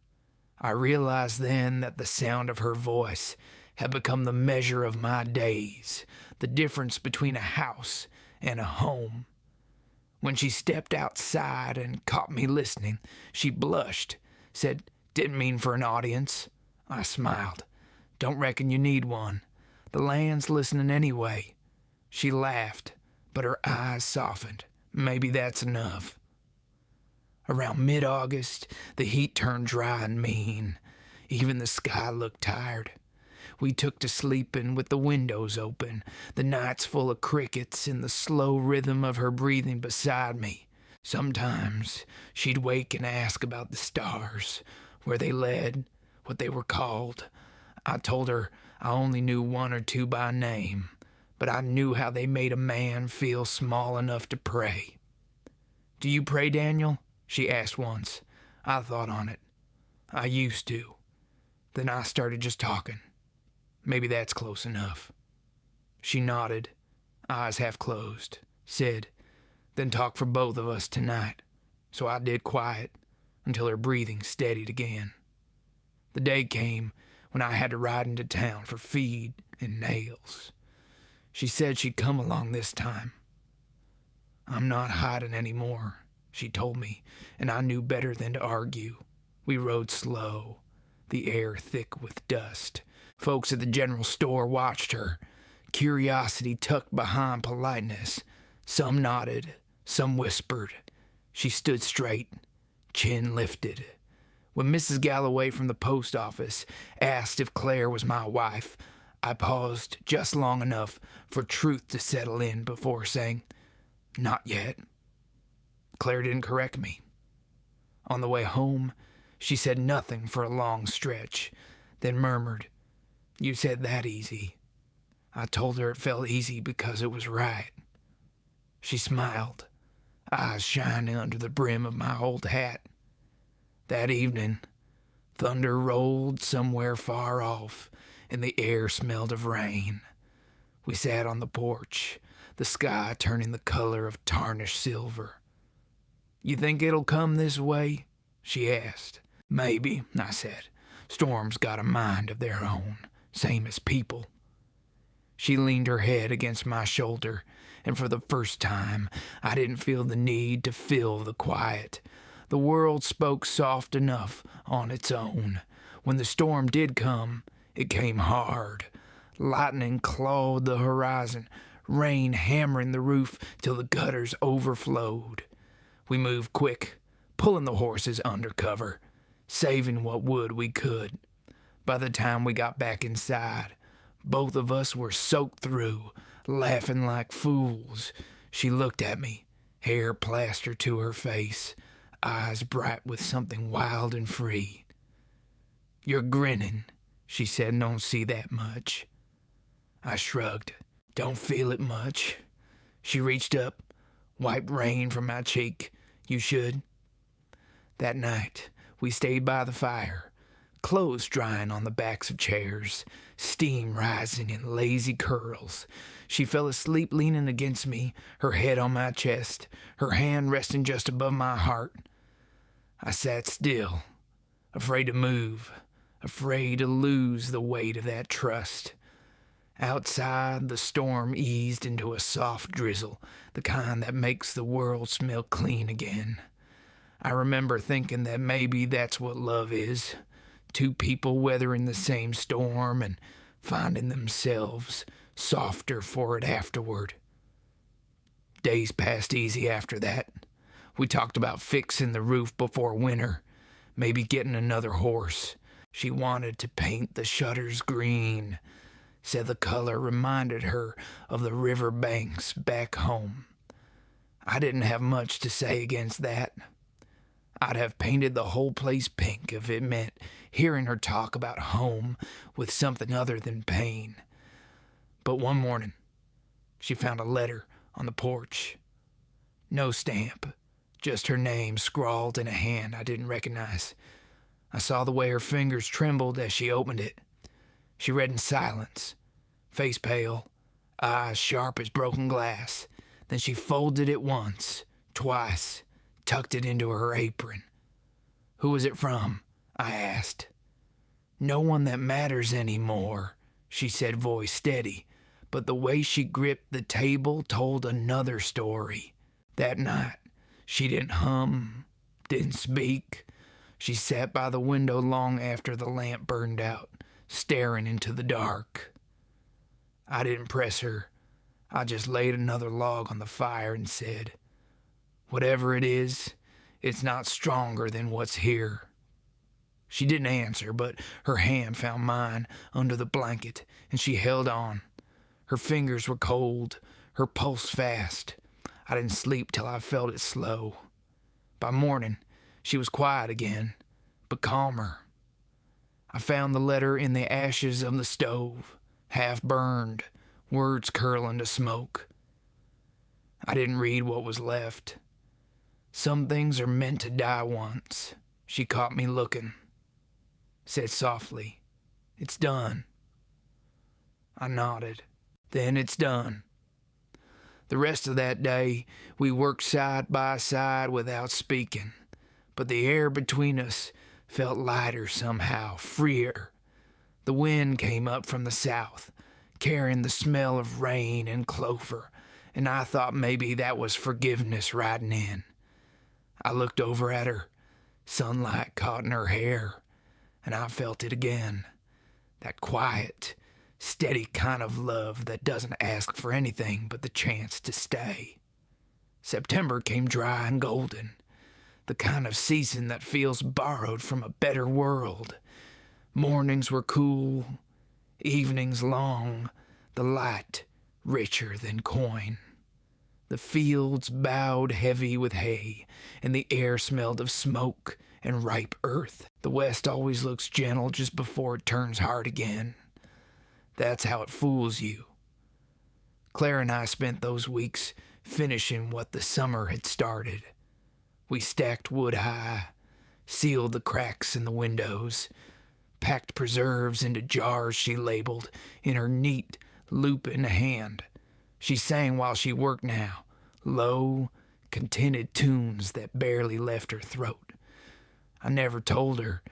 I realized then that the sound of her voice had become the measure of my days, the difference between a house and a home. When she stepped outside and caught me listening, she blushed, said, "Didn't mean for an audience." I smiled. "Don't reckon you need one. The land's listening anyway." She laughed, but her eyes softened. "Maybe that's enough." Around mid-August, the heat turned dry and mean. Even the sky looked tired. We took to sleeping with the windows open, the nights full of crickets and the slow rhythm of her breathing beside me. Sometimes she'd wake and ask about the stars, where they led, what they were called. I told her I only knew one or two by name, but I knew how they made a man feel small enough to pray. "Do you pray, Daniel?" she asked once. I thought on it. I used to. Then I started just talking. Maybe that's close enough. She nodded, eyes half closed, said, "Then talk for both of us tonight." So I did quiet until her breathing steadied again. The day came when I had to ride into town for feed and nails. She said she'd come along this time. "I'm not hiding anymore," she told me, and I knew better than to argue. We rode slow. the air thick with dust. Folks at the general store watched her, curiosity tucked behind politeness. Some nodded, some whispered. She stood straight, chin lifted. When Mrs. Galloway from the post office asked if Claire was my wife, I paused just long enough for truth to settle in before saying, "Not yet." Claire didn't correct me. On the way home, she said nothing for a long stretch, then murmured, "You said that easy." I told her it felt easy because it was right. She smiled, eyes shining under the brim of my old hat. That evening, thunder rolled somewhere far off, and the air smelled of rain. We sat on the porch, the sky turning the color of tarnished silver. "You think it'll come this way?" she asked. "Maybe," I said. "Storms got a mind of their own, same as people." She leaned her head against my shoulder, and for the first time I didn't feel the need to fill the quiet. The world spoke soft enough on its own. When the storm did come, it came hard. Lightning clawed the horizon, rain hammering the roof till the gutters overflowed. We moved quick, pulling the horses under cover, saving what wood we could. By the time we got back inside, both of us were soaked through, laughing like fools. She looked at me, hair plastered to her face, eyes bright with something wild and free. "You're grinning," she said. "Don't see that much." I shrugged. "Don't feel it much." She reached up, wiped rain from my cheek. "You should." That night, we stayed by the fire, clothes drying on the backs of chairs, steam rising in lazy curls. She fell asleep leaning against me, her head on my chest, her hand resting just above my heart. I sat still, afraid to move, afraid to lose the weight of that trust. Outside, the storm eased into a soft drizzle, the kind that makes the world smell clean again. I remember thinking that maybe that's what love is. Two people weathering the same storm and finding themselves softer for it afterward. Days passed easy after that. We talked about fixing the roof before winter, maybe getting another horse. She wanted to paint the shutters green, said the color reminded her of the river banks back home. I didn't have much to say against that. I'd have painted the whole place pink if it meant hearing her talk about home with something other than pain. But one morning, she found a letter on the porch. No stamp, just her name scrawled in a hand I didn't recognize. I saw the way her fingers trembled as she opened it. She read in silence, face pale, eyes sharp as broken glass. Then she folded it once, twice, tucked it into her apron. "Who was it from?" I asked. "No one that matters anymore," she said, voice steady, but the way she gripped the table told another story. That night, she didn't hum, didn't speak. She sat by the window long after the lamp burned out, staring into the dark. I didn't press her. I just laid another log on the fire and said, "Whatever it is, it's not stronger than what's here." She didn't answer, but her hand found mine under the blanket, and she held on. Her fingers were cold, her pulse fast. I didn't sleep till I felt it slow. By morning, she was quiet again, but calmer. I found the letter in the ashes of the stove, half burned, words curling to smoke. I didn't read what was left. "Some things are meant to die once." She caught me looking, said softly, "It's done." I nodded. "Then it's done." The rest of that day, we worked side by side without speaking, but the air between us felt lighter somehow, freer. The wind came up from the south, carrying the smell of rain and clover, and I thought maybe that was forgiveness riding in. I looked over at her, sunlight caught in her hair. and I felt it again. That quiet, steady kind of love that doesn't ask for anything but the chance to stay. September came dry and golden, the kind of season that feels borrowed from a better world. Mornings were cool, evenings long, the light richer than coin. The fields bowed heavy with hay, and the air smelled of smoke and ripe earth. The west always looks gentle just before it turns hard again. That's how it fools you. Claire and I spent those weeks finishing what the summer had started. We stacked wood high, sealed the cracks in the windows, packed preserves into jars she labeled in her neat, lupin hand. She sang while she worked now, low, contented tunes that barely left her throat. I never told her,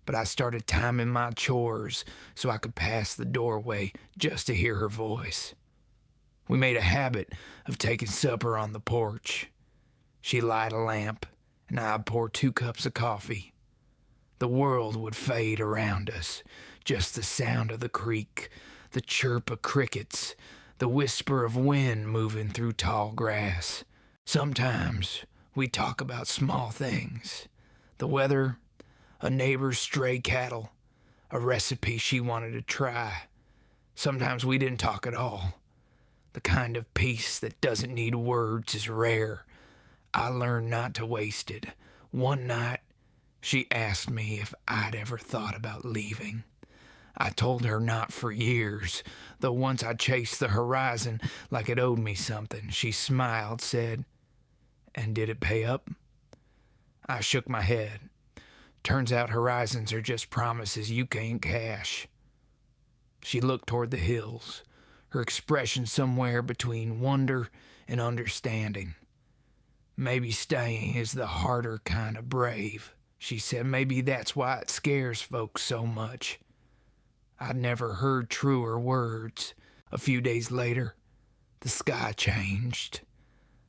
but I started timing my chores so I could pass the doorway just to hear her voice. We made a habit of taking supper on the porch. She'd light a lamp, and I'd pour 2 cups of coffee. The world would fade around us, just the sound of the creek, the chirp of crickets, the whisper of wind moving through tall grass. Sometimes we talk about small things. The weather, a neighbor's stray cattle, a recipe she wanted to try. Sometimes we didn't talk at all. The kind of peace that doesn't need words is rare. I learned not to waste it. One night, she asked me if I'd ever thought about leaving. I told her not for years, though once I chased the horizon like it owed me something. She smiled, said, "And did it pay up?" I shook my head. Turns out horizons are just promises you can't cash. She looked toward the hills, her expression somewhere between wonder and understanding. "Maybe staying is the harder kind of brave," she said. "Maybe that's why it scares folks so much." I'd never heard truer words. A few days later, the sky changed.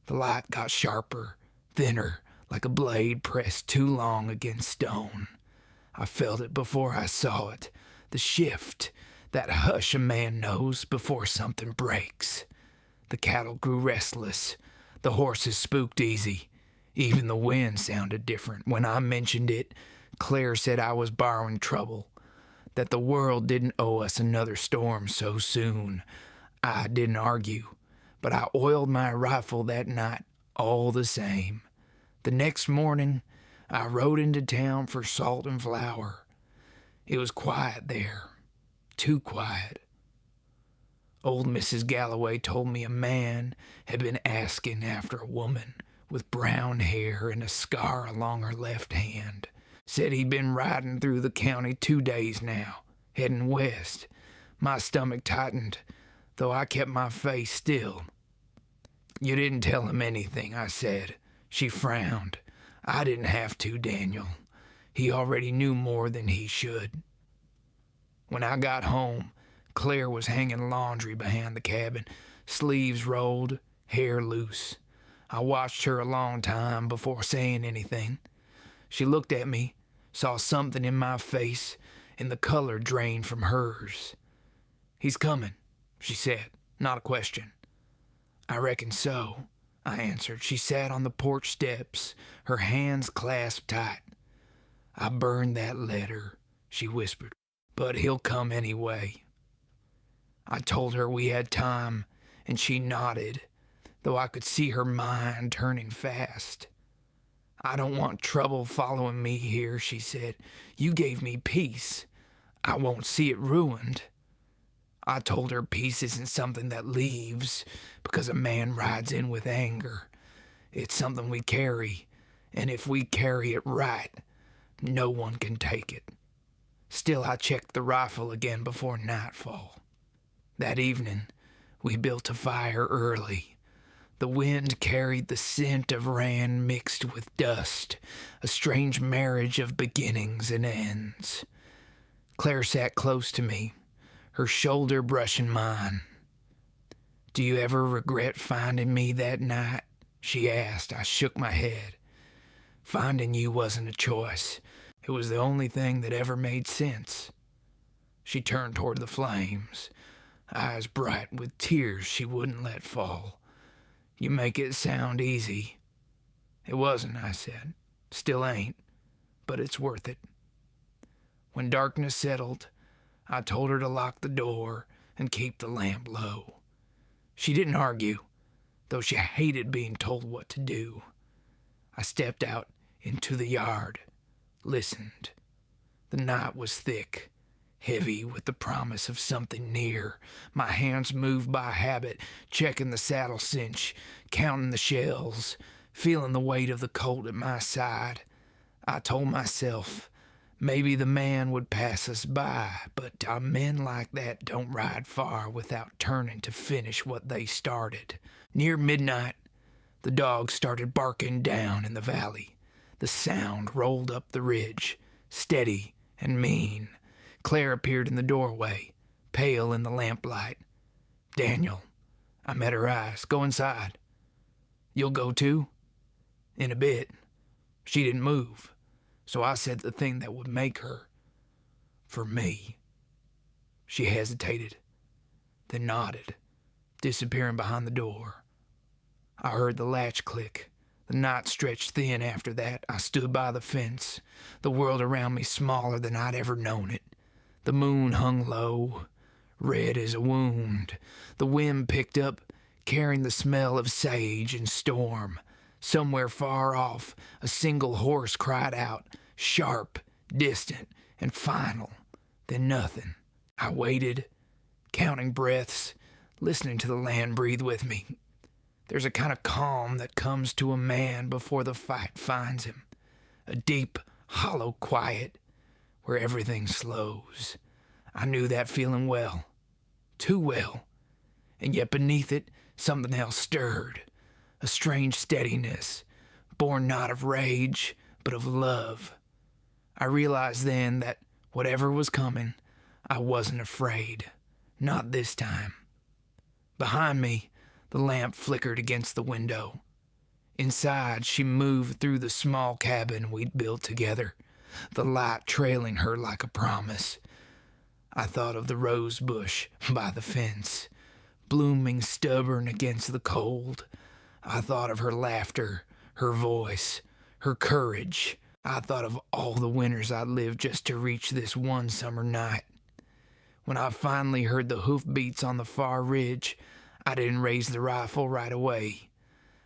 The light got sharper, thinner, like a blade pressed too long against stone. I felt it before I saw it. The shift, that hush a man knows before something breaks. The cattle grew restless. The horses spooked easy. Even the wind sounded different. When I mentioned it, Claire said I was borrowing trouble, that the world didn't owe us another storm so soon. I didn't argue, but I oiled my rifle that night all the same. The next morning, I rode into town for salt and flour. It was quiet there, too quiet. Old Mrs. Galloway told me a man had been asking after a woman with brown hair and a scar along her left hand. Said he'd been riding through the county 2 days now, heading west. My stomach tightened, though I kept my face still. "You didn't tell him anything," I said. She frowned. "I didn't have to, Daniel. He already knew more than he should." When I got home, Claire was hanging laundry behind the cabin, sleeves rolled, hair loose. I watched her a long time before saying anything. She looked at me, saw something in my face, and the color drained from hers. "He's coming," she said, not a question. "I reckon so," I answered. She sat on the porch steps, her hands clasped tight. "I burned that letter," she whispered, "but he'll come anyway." I told her we had time, and she nodded, though I could see her mind turning fast. "I don't want trouble following me here," she said. "You gave me peace. I won't see it ruined." I told her peace isn't something that leaves because a man rides in with anger. It's something we carry, and if we carry it right, no one can take it. Still, I checked the rifle again before nightfall. That evening, we built a fire early. The wind carried the scent of rain mixed with dust, a strange marriage of beginnings and ends. Claire sat close to me, her shoulder brushing mine. "Do you ever regret finding me that night?" she asked. I shook my head. "Finding you wasn't a choice. It was the only thing that ever made sense. She turned toward the flames, eyes bright with tears she wouldn't let fall. "You make it sound easy." "It wasn't," I said. "Still ain't, but it's worth it." When darkness settled, I told her to lock the door and keep the lamp low. She didn't argue, though she hated being told what to do. I stepped out into the yard, listened. The night was thick, heavy with the promise of something near. My hands moved by habit, checking the saddle cinch, counting the shells, feeling the weight of the Colt at my side. I told myself maybe the man would pass us by, but men like that don't ride far without turning to finish what they started. Near midnight, the dogs started barking down in the valley. The sound rolled up the ridge, steady and mean. Claire appeared in the doorway, pale in the lamplight. "Daniel," I met her eyes. "Go inside." "You'll go too?" "In a bit." She didn't move, so I said the thing that would make her. "For me." She hesitated, then nodded, disappearing behind the door. I heard the latch click. The night stretched thin after that. I stood by the fence, the world around me smaller than I'd ever known it. The moon hung low, red as a wound. The wind picked up, carrying the smell of sage and storm. Somewhere far off, a single horse cried out, sharp, distant, and final. Then nothing. I waited, counting breaths, listening to the land breathe with me. There's a kind of calm that comes to a man before the fight finds him. A deep, hollow quiet where everything slows. I knew that feeling well. Too well. And yet beneath it, something else stirred. A strange steadiness, born not of rage, but of love. I realized then that whatever was coming, I wasn't afraid. Not this time. Behind me, the lamp flickered against the window. Inside, she moved through the small cabin we'd built together, the light trailing her like a promise. I thought of the rose bush by the fence, blooming stubborn against the cold. I thought of her laughter, her voice, her courage. I thought of all the winters I'd lived just to reach this one summer night. When I finally heard the hoofbeats on the far ridge, I didn't raise the rifle right away.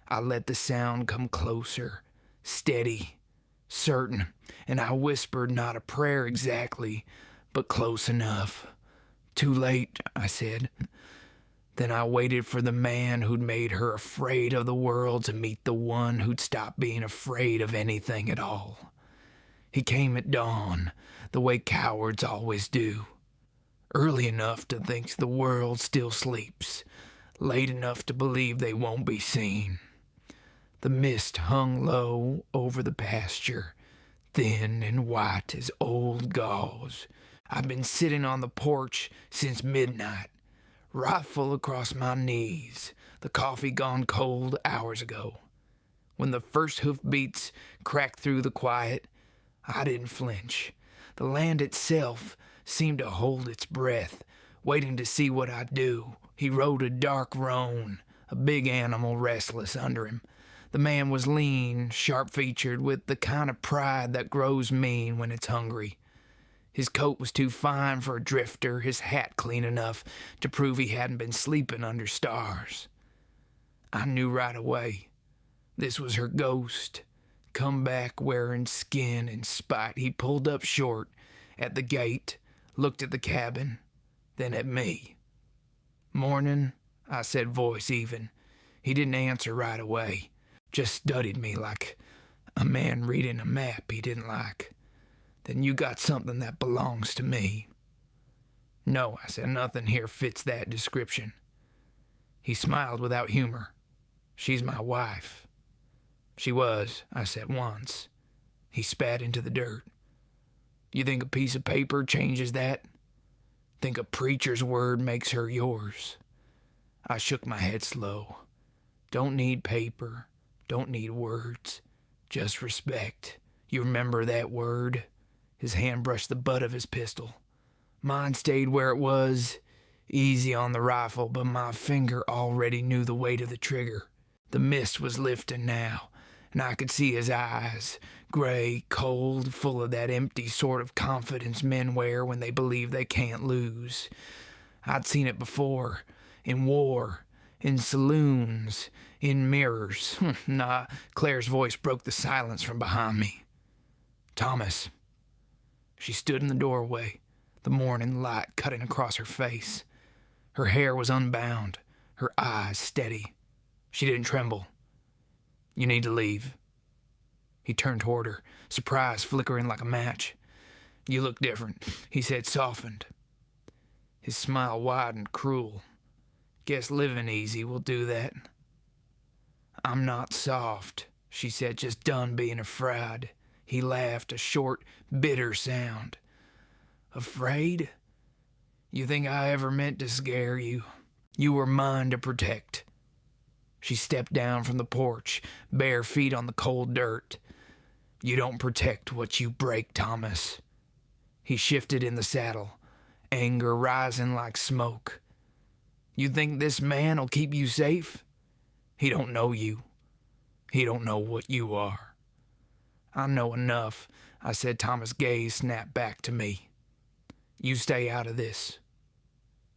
I let the sound come closer, steady, certain, and I whispered not a prayer exactly, but close enough. "Too late," I said. Then I waited for the man who'd made her afraid of the world to meet the one who'd stop being afraid of anything at all. He came at dawn, the way cowards always do. Early enough to think the world still sleeps, late enough to believe they won't be seen. The mist hung low over the pasture, thin and white as old gauze. I'd been sitting on the porch since midnight, rifle across my knees, the coffee gone cold hours ago. When the first hoofbeats cracked through the quiet, I didn't flinch. The land itself seemed to hold its breath, waiting to see what I'd do. He rode a dark roan, a big animal restless under him. The man was lean, sharp-featured, with the kind of pride that grows mean when it's hungry. His coat was too fine for a drifter, his hat clean enough to prove he hadn't been sleeping under stars. I knew right away. This was her ghost, come back wearing skin in spite. He pulled up short at the gate, looked at the cabin, then at me. "Morning," I said, voice even. He didn't answer right away, just studied me like a man reading a map he didn't like. "Then you got something that belongs to me." "No," I said, "nothing here fits that description." He smiled without humor. "She's my wife." "She was," I said once. He spat into the dirt. "You think a piece of paper changes that? Think a preacher's word makes her yours?" I shook my head slow. "Don't need paper, don't need words, just respect. You remember that word? His hand brushed the butt of his pistol. Mine stayed where it was, easy on the rifle, but my finger already knew the weight of the trigger. The mist was lifting now, and I could see his eyes, gray, cold, full of that empty sort of confidence men wear when they believe they can't lose. I'd seen it before, in war, in saloons, in mirrors. Nah, Claire's voice broke the silence from behind me. Thomas. She stood in the doorway, the morning light cutting across her face. Her hair was unbound, her eyes steady. She didn't tremble. You need to leave. He turned toward her, surprise flickering like a match. You look different, he said, softened. His smile widened, cruel. Guess living easy will do that. I'm not soft, she said, just done being afraid. He laughed, a short, bitter sound. Afraid? You think I ever meant to scare you? You were mine to protect. She stepped down from the porch, bare feet on the cold dirt. You don't protect what you break, Thomas. He shifted in the saddle, anger rising like smoke. You think this man'll keep you safe? He don't know you. He don't know what you are. I know enough, I said. Thomas' gaze snapped back to me. You stay out of this.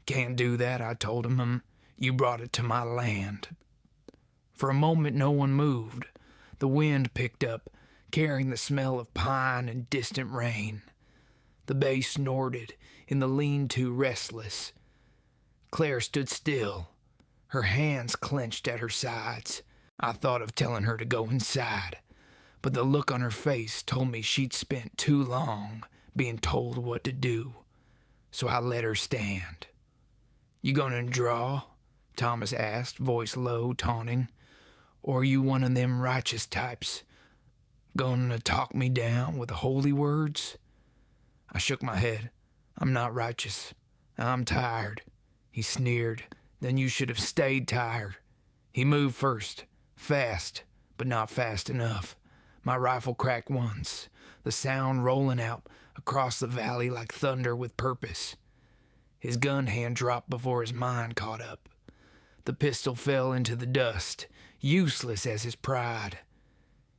Can't do that, I told him. You brought it to my land. For a moment no one moved. The wind picked up, carrying the smell of pine and distant rain. The bay snorted in the lean-to, restless. Claire stood still, her hands clenched at her sides. I thought of telling her to go inside, but the look on her face told me she'd spent too long being told what to do, so I let her stand. You gonna draw? Thomas asked, voice low, taunting. Or you one of them righteous types? Gonna talk me down with holy words? I shook my head. I'm not righteous. I'm tired. He sneered. Then you should have stayed tired. He moved first, fast, but not fast enough. My rifle cracked once, the sound rolling out across the valley like thunder with purpose. His gun hand dropped before his mind caught up. The pistol fell into the dust, useless as his pride.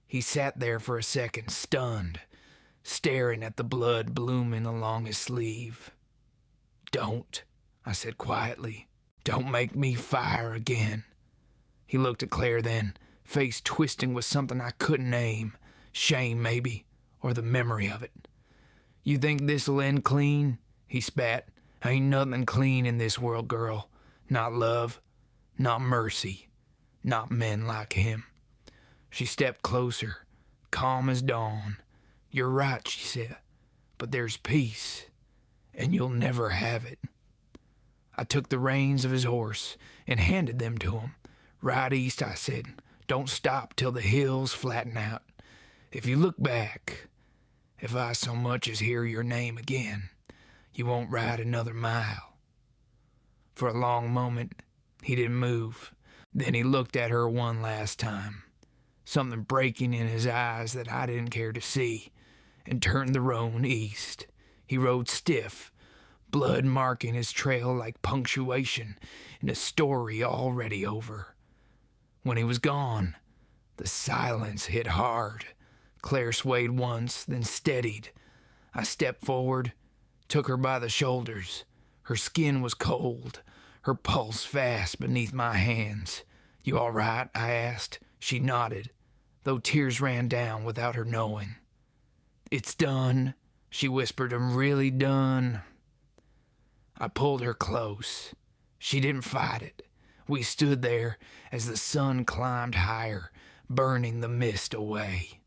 He sat there for a second, stunned, staring at the blood blooming along his sleeve. Don't, I said quietly. Don't make me fire again. He looked at Claire then, face twisting with something I couldn't name. Shame, maybe, or the memory of it. You think this'll end clean? He spat. Ain't nothing clean in this world, girl. Not love, not mercy, not men like him. She stepped closer, calm as dawn. You're right, she said, but there's peace, and you'll never have it. I took the reins of his horse and handed them to him. Ride east, I said. Don't stop till the hills flatten out. If you look back, if I so much as hear your name again, you won't ride another mile. For a long moment, he didn't move. Then he looked at her one last time, something breaking in his eyes that I didn't care to see, and turned the roan east. He rode stiff, blood marking his trail like punctuation in a story already over. When he was gone, the silence hit hard. Claire swayed once, then steadied. I stepped forward, took her by the shoulders. Her skin was cold, her pulse fast beneath my hands. You all right? I asked. She nodded, though tears ran down without her knowing. It's done, she whispered. I'm really done. I pulled her close. She didn't fight it. We stood there as the sun climbed higher, burning the mist away.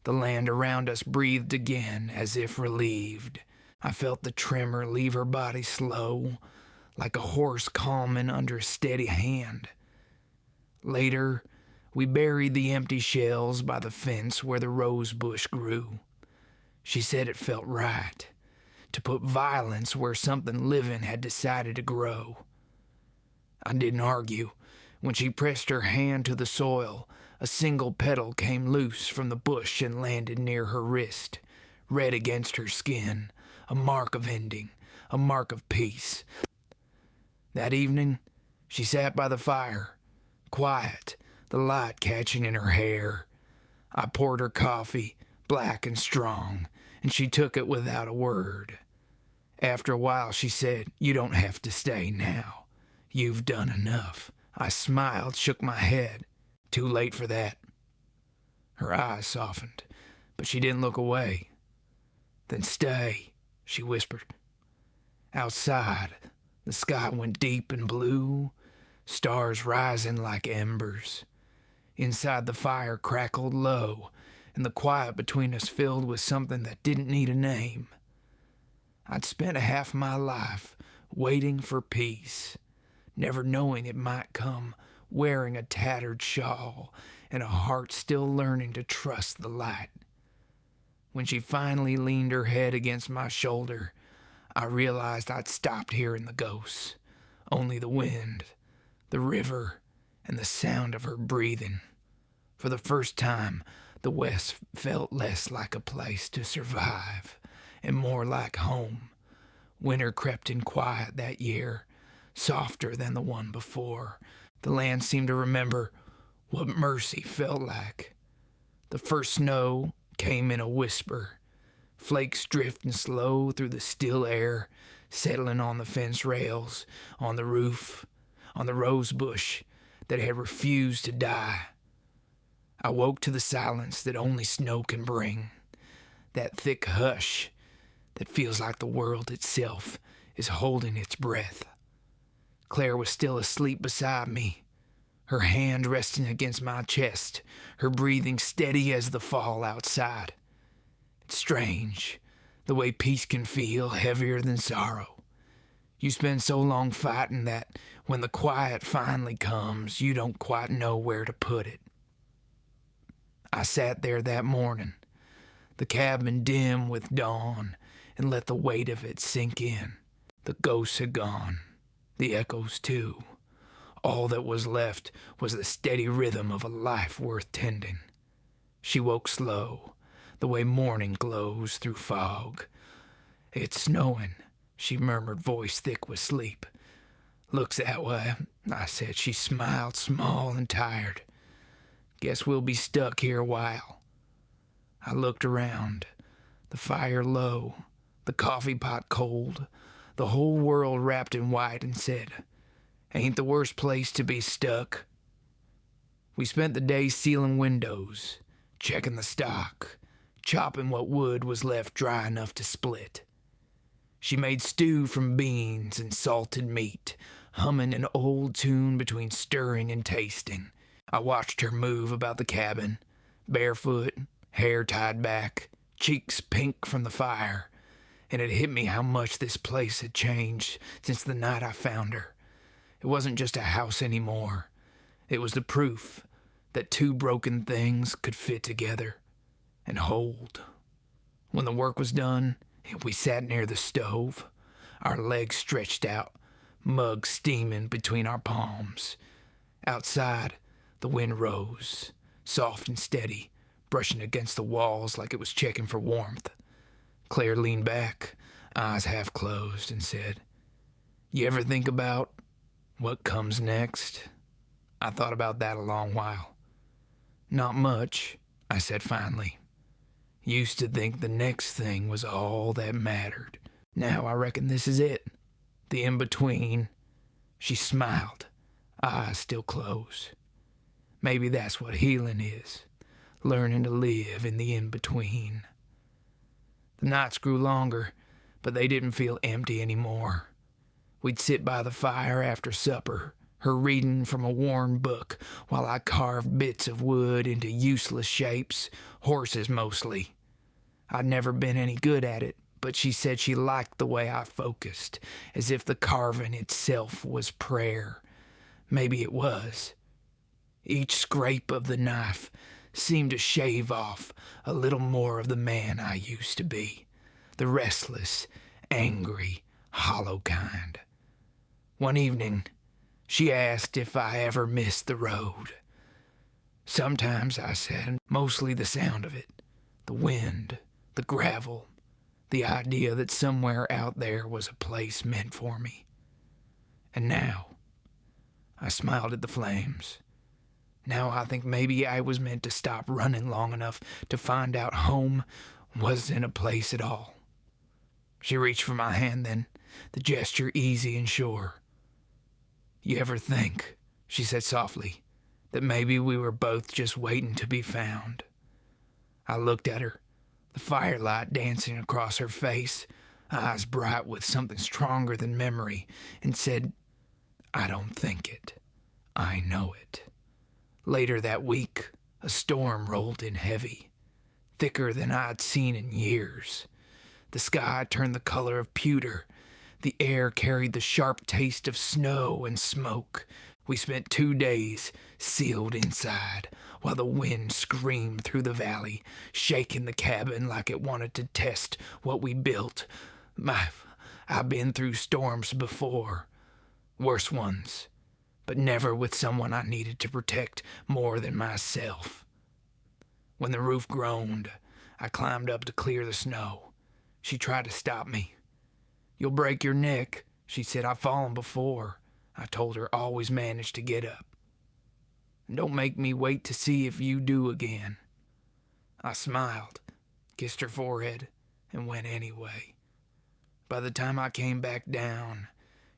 The land around us breathed again, as if relieved. I felt the tremor leave her body slow, like a horse calming under a steady hand. Later, we buried the empty shells by the fence where the rose bush grew. She said it felt right, to put violence where something living had decided to grow. I didn't argue. When she pressed her hand to the soil, a single petal came loose from the bush and landed near her wrist, red against her skin, a mark of ending, a mark of peace. That evening, she sat by the fire, quiet, the light catching in her hair. I poured her coffee, black and strong, and she took it without a word. After a while, she said, "You don't have to stay now. You've done enough." I smiled, shook my head. Too late for that. Her eyes softened, but she didn't look away. "Then stay," she whispered. Outside, the sky went deep and blue, stars rising like embers. Inside, the fire crackled low, and the quiet between us filled with something that didn't need a name. I'd spent half my life waiting for peace, never knowing it might come, wearing a tattered shawl and a heart still learning to trust the light. When she finally leaned her head against my shoulder, I realized I'd stopped hearing the ghosts, only the wind, the river, and the sound of her breathing. For the first time, the West felt less like a place to survive and more like home. Winter crept in quiet that year, softer than the one before. The land seemed to remember what mercy felt like. The first snow came in a whisper, flakes drifting slow through the still air, settling on the fence rails, on the roof, on the rose bush that had refused to die. I woke to the silence that only snow can bring, that thick hush that feels like the world itself is holding its breath. Claire was still asleep beside me, her hand resting against my chest, her breathing steady as the fall outside. It's strange, the way peace can feel heavier than sorrow. You spend so long fighting that when the quiet finally comes, you don't quite know where to put it. I sat there that morning, the cabin dim with dawn, and let the weight of it sink in. The ghosts had gone, the echoes too. All that was left was the steady rhythm of a life worth tending. She woke slow, the way morning glows through fog. "It's snowing," she murmured, voice thick with sleep. "Looks that way," I said. She smiled, small and tired. "Guess we'll be stuck here a while." I looked around, the fire low, the coffee pot cold, the whole world wrapped in white, and said, "Ain't the worst place to be stuck." We spent the day sealing windows, checking the stock, chopping what wood was left dry enough to split. She made stew from beans and salted meat, humming an old tune between stirring and tasting. I watched her move about the cabin, barefoot, hair tied back, cheeks pink from the fire, and it hit me how much this place had changed since the night I found her. It wasn't just a house anymore. It was the proof that two broken things could fit together and hold. When the work was done, we sat near the stove, our legs stretched out, mug steaming between our palms. Outside, the wind rose, soft and steady, brushing against the walls like it was checking for warmth. Claire leaned back, eyes half closed, and said, "You ever think about what comes next?" I thought about that a long while. "Not much," I said finally. "Used to think the next thing was all that mattered. Now I reckon this is it. The in-between." She smiled, eyes still closed. Maybe that's what healing is, learning to live in the in-between. The nights grew longer, but they didn't feel empty anymore. We'd sit by the fire after supper, her reading from a worn book, while I carved bits of wood into useless shapes, horses mostly. I'd never been any good at it, but she said she liked the way I focused, as if the carving itself was prayer. Maybe it was. Each scrape of the knife seemed to shave off a little more of the man I used to be, the restless, angry, hollow kind. One evening, she asked if I ever missed the road. "Sometimes," I said, "mostly the sound of it, the wind, the gravel, the idea that somewhere out there was a place meant for me. And now, I smiled at the flames. Now I think maybe I was meant to stop running long enough to find out home wasn't a place at all. She reached for my hand then, the gesture easy and sure. "You ever think," she said softly, "that maybe we were both just waiting to be found?" I looked at her, the firelight dancing across her face, eyes bright with something stronger than memory, and said, "I don't think it. I know it." Later that week, a storm rolled in heavy, thicker than I'd seen in years. The sky turned the color of pewter. The air carried the sharp taste of snow and smoke. We spent 2 days sealed inside, while the wind screamed through the valley, shaking the cabin like it wanted to test what we built. I've been through storms before, worse ones, but never with someone I needed to protect more than myself. When the roof groaned, I climbed up to clear the snow. She tried to stop me. "You'll break your neck," she said. "I've fallen before." I told her, "Always managed to get up." "And don't make me wait to see if you do again." I smiled, kissed her forehead, and went anyway. By the time I came back down,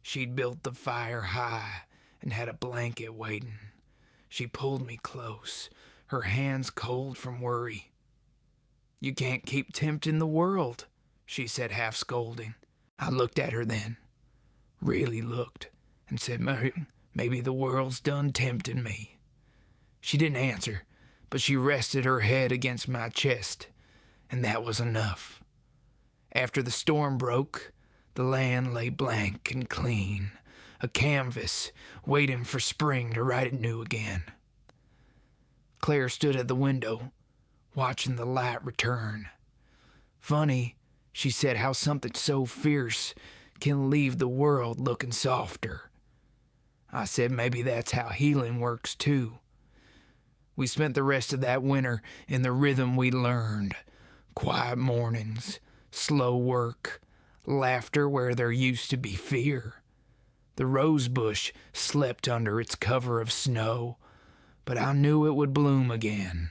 she'd built the fire high and had a blanket waiting. She pulled me close, her hands cold from worry. "You can't keep tempting the world," she said, half scolding. I looked at her then, really looked, and said, "Maybe the world's done tempting me." She didn't answer, but she rested her head against my chest, and that was enough. After the storm broke, the land lay blank and clean, a canvas waiting for spring to write it new again. Claire stood at the window, watching the light return. "Funny," she said, "how something so fierce can leave the world looking softer." I said maybe that's how healing works too. We spent the rest of that winter in the rhythm we learned. Quiet mornings, slow work, laughter where there used to be fear. The rose bush slept under its cover of snow, but I knew it would bloom again.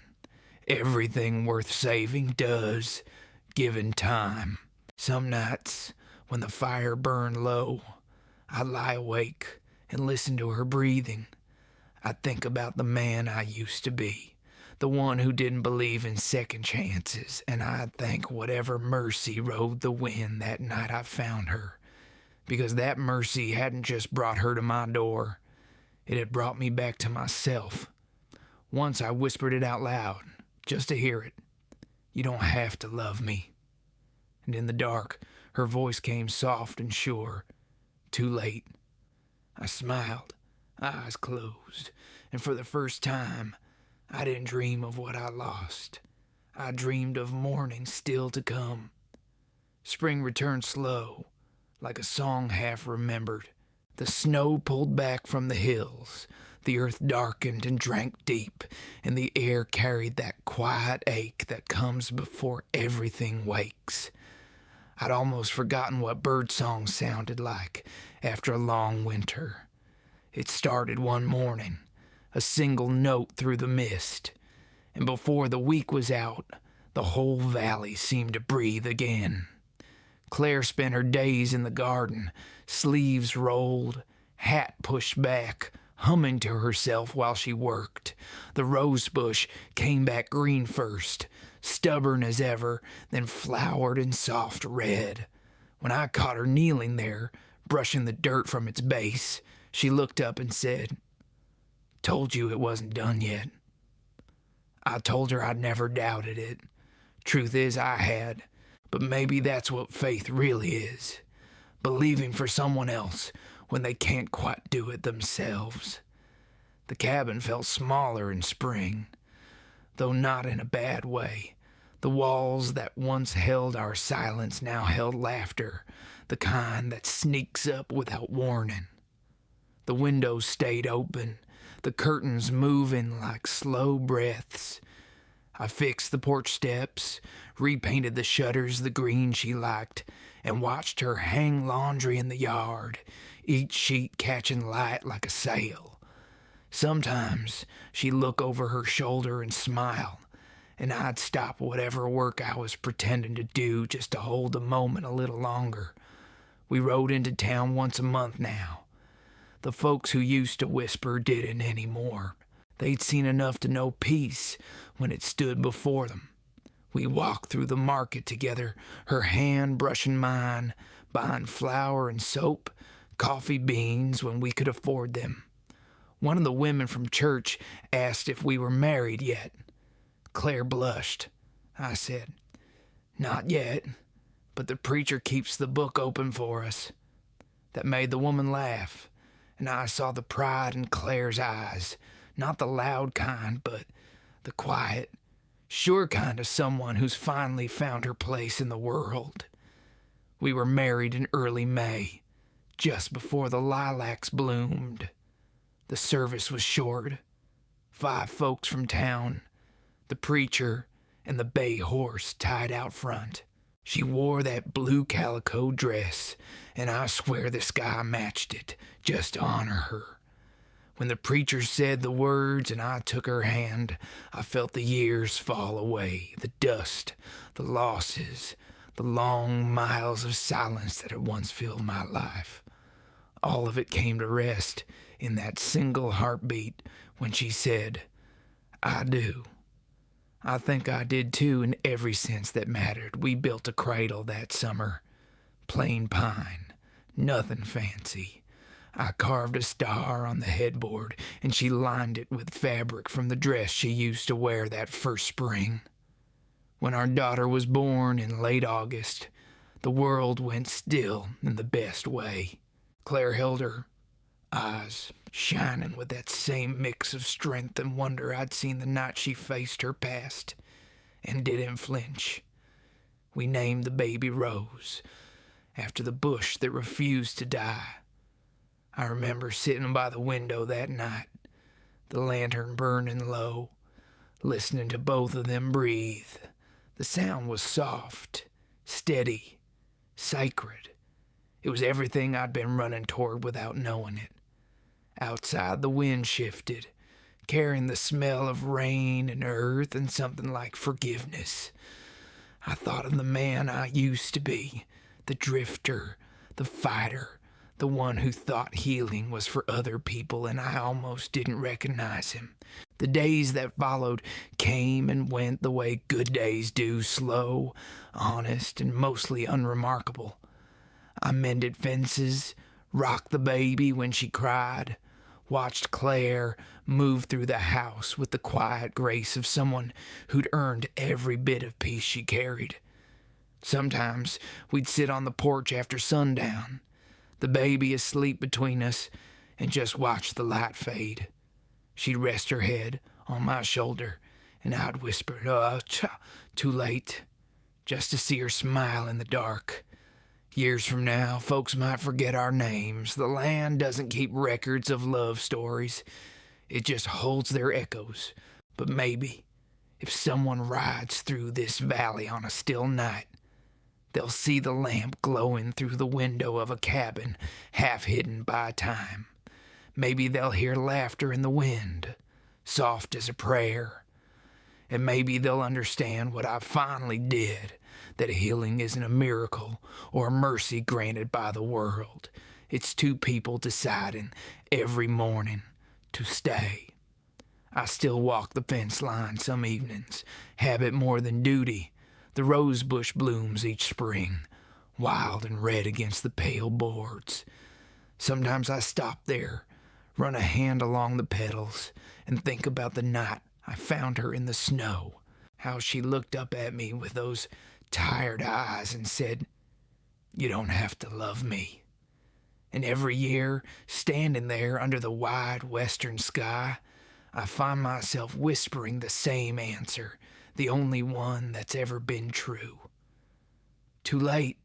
Everything worth saving does, given time. Some nights, when the fire burned low, I'd lie awake and listen to her breathing. I'd think about the man I used to be, the one who didn't believe in second chances, and I'd thank whatever mercy rode the wind that night I found her, because that mercy hadn't just brought her to my door, it had brought me back to myself. Once I whispered it out loud, just to hear it. "You don't have to love me." And in the dark, her voice came soft and sure. "Too late." I smiled, eyes closed, and for the first time, I didn't dream of what I lost. I dreamed of morning still to come. Spring returned slow, like a song half remembered. The snow pulled back from the hills. The earth darkened and drank deep, and the air carried that quiet ache that comes before everything wakes. I'd almost forgotten what birdsong sounded like after a long winter. It started one morning, a single note through the mist, and before the week was out, the whole valley seemed to breathe again. Claire spent her days in the garden, sleeves rolled, hat pushed back, humming to herself while she worked. The rose bush came back green first, stubborn as ever, then flowered in soft red. When I caught her kneeling there, brushing the dirt from its base, she looked up and said, "Told you it wasn't done yet." I told her I'd never doubted it. Truth is, I had, but maybe that's what faith really is. Believing for someone else when they can't quite do it themselves. The cabin felt smaller in spring, though not in a bad way. The walls that once held our silence now held laughter, the kind that sneaks up without warning. The windows stayed open, the curtains moving like slow breaths. I fixed the porch steps, repainted the shutters the green she liked, and watched her hang laundry in the yard, each sheet catching light like a sail. Sometimes she'd look over her shoulder and smile, and I'd stop whatever work I was pretending to do just to hold the moment a little longer. We rode into town once a month now. The folks who used to whisper didn't anymore. They'd seen enough to know peace when it stood before them. We walked through the market together, her hand brushing mine, buying flour and soap, coffee beans when we could afford them. One of the women from church asked if we were married yet. Claire blushed. I said, "Not yet, but the preacher keeps the book open for us." That made the woman laugh, and I saw the pride in Claire's eyes, not the loud kind, but the quiet, sure kind of someone who's finally found her place in the world. We were married in early May, just before the lilacs bloomed. The service was short. 5 folks from town, the preacher, and the bay horse tied out front. She wore that blue calico dress, and I swear the sky matched it, just to honor her. When the preacher said the words and I took her hand, I felt the years fall away, the dust, the losses, the long miles of silence that had once filled my life. All of it came to rest in that single heartbeat when she said, "I do." I think I did too in every sense that mattered. We built a cradle that summer. Plain pine, nothing fancy. I carved a star on the headboard, and she lined it with fabric from the dress she used to wear that first spring. When our daughter was born in late August, the world went still in the best way. Claire held her, eyes shining with that same mix of strength and wonder I'd seen the night she faced her past, and didn't flinch. We named the baby Rose, after the bush that refused to die. I remember sitting by the window that night, the lantern burning low, listening to both of them breathe. The sound was soft, steady, sacred. It was everything I'd been running toward without knowing it. Outside, the wind shifted, carrying the smell of rain and earth and something like forgiveness. I thought of the man I used to be, the drifter, the fighter, the one who thought healing was for other people, and I almost didn't recognize him. The days that followed came and went the way good days do, slow, honest, and mostly unremarkable. I mended fences, rocked the baby when she cried, watched Claire move through the house with the quiet grace of someone who'd earned every bit of peace she carried. Sometimes we'd sit on the porch after sundown, the baby asleep between us, and just watch the light fade. She'd rest her head on my shoulder, and I'd whisper, "Oh, too late," just to see her smile in the dark. Years from now, folks might forget our names. The land doesn't keep records of love stories. It just holds their echoes. But maybe, if someone rides through this valley on a still night, they'll see the lamp glowing through the window of a cabin half hidden by time. Maybe they'll hear laughter in the wind, soft as a prayer. And maybe they'll understand what I finally did, that healing isn't a miracle or a mercy granted by the world. It's 2 people deciding every morning to stay. I still walk the fence line some evenings, habit more than duty. The rose bush blooms each spring, wild and red against the pale boards. Sometimes I stop there, run a hand along the petals, and think about the night I found her in the snow, how she looked up at me with those tired eyes and said, "You don't have to love me." And every year, standing there under the wide western sky, I find myself whispering the same answer, the only one that's ever been true. Too late.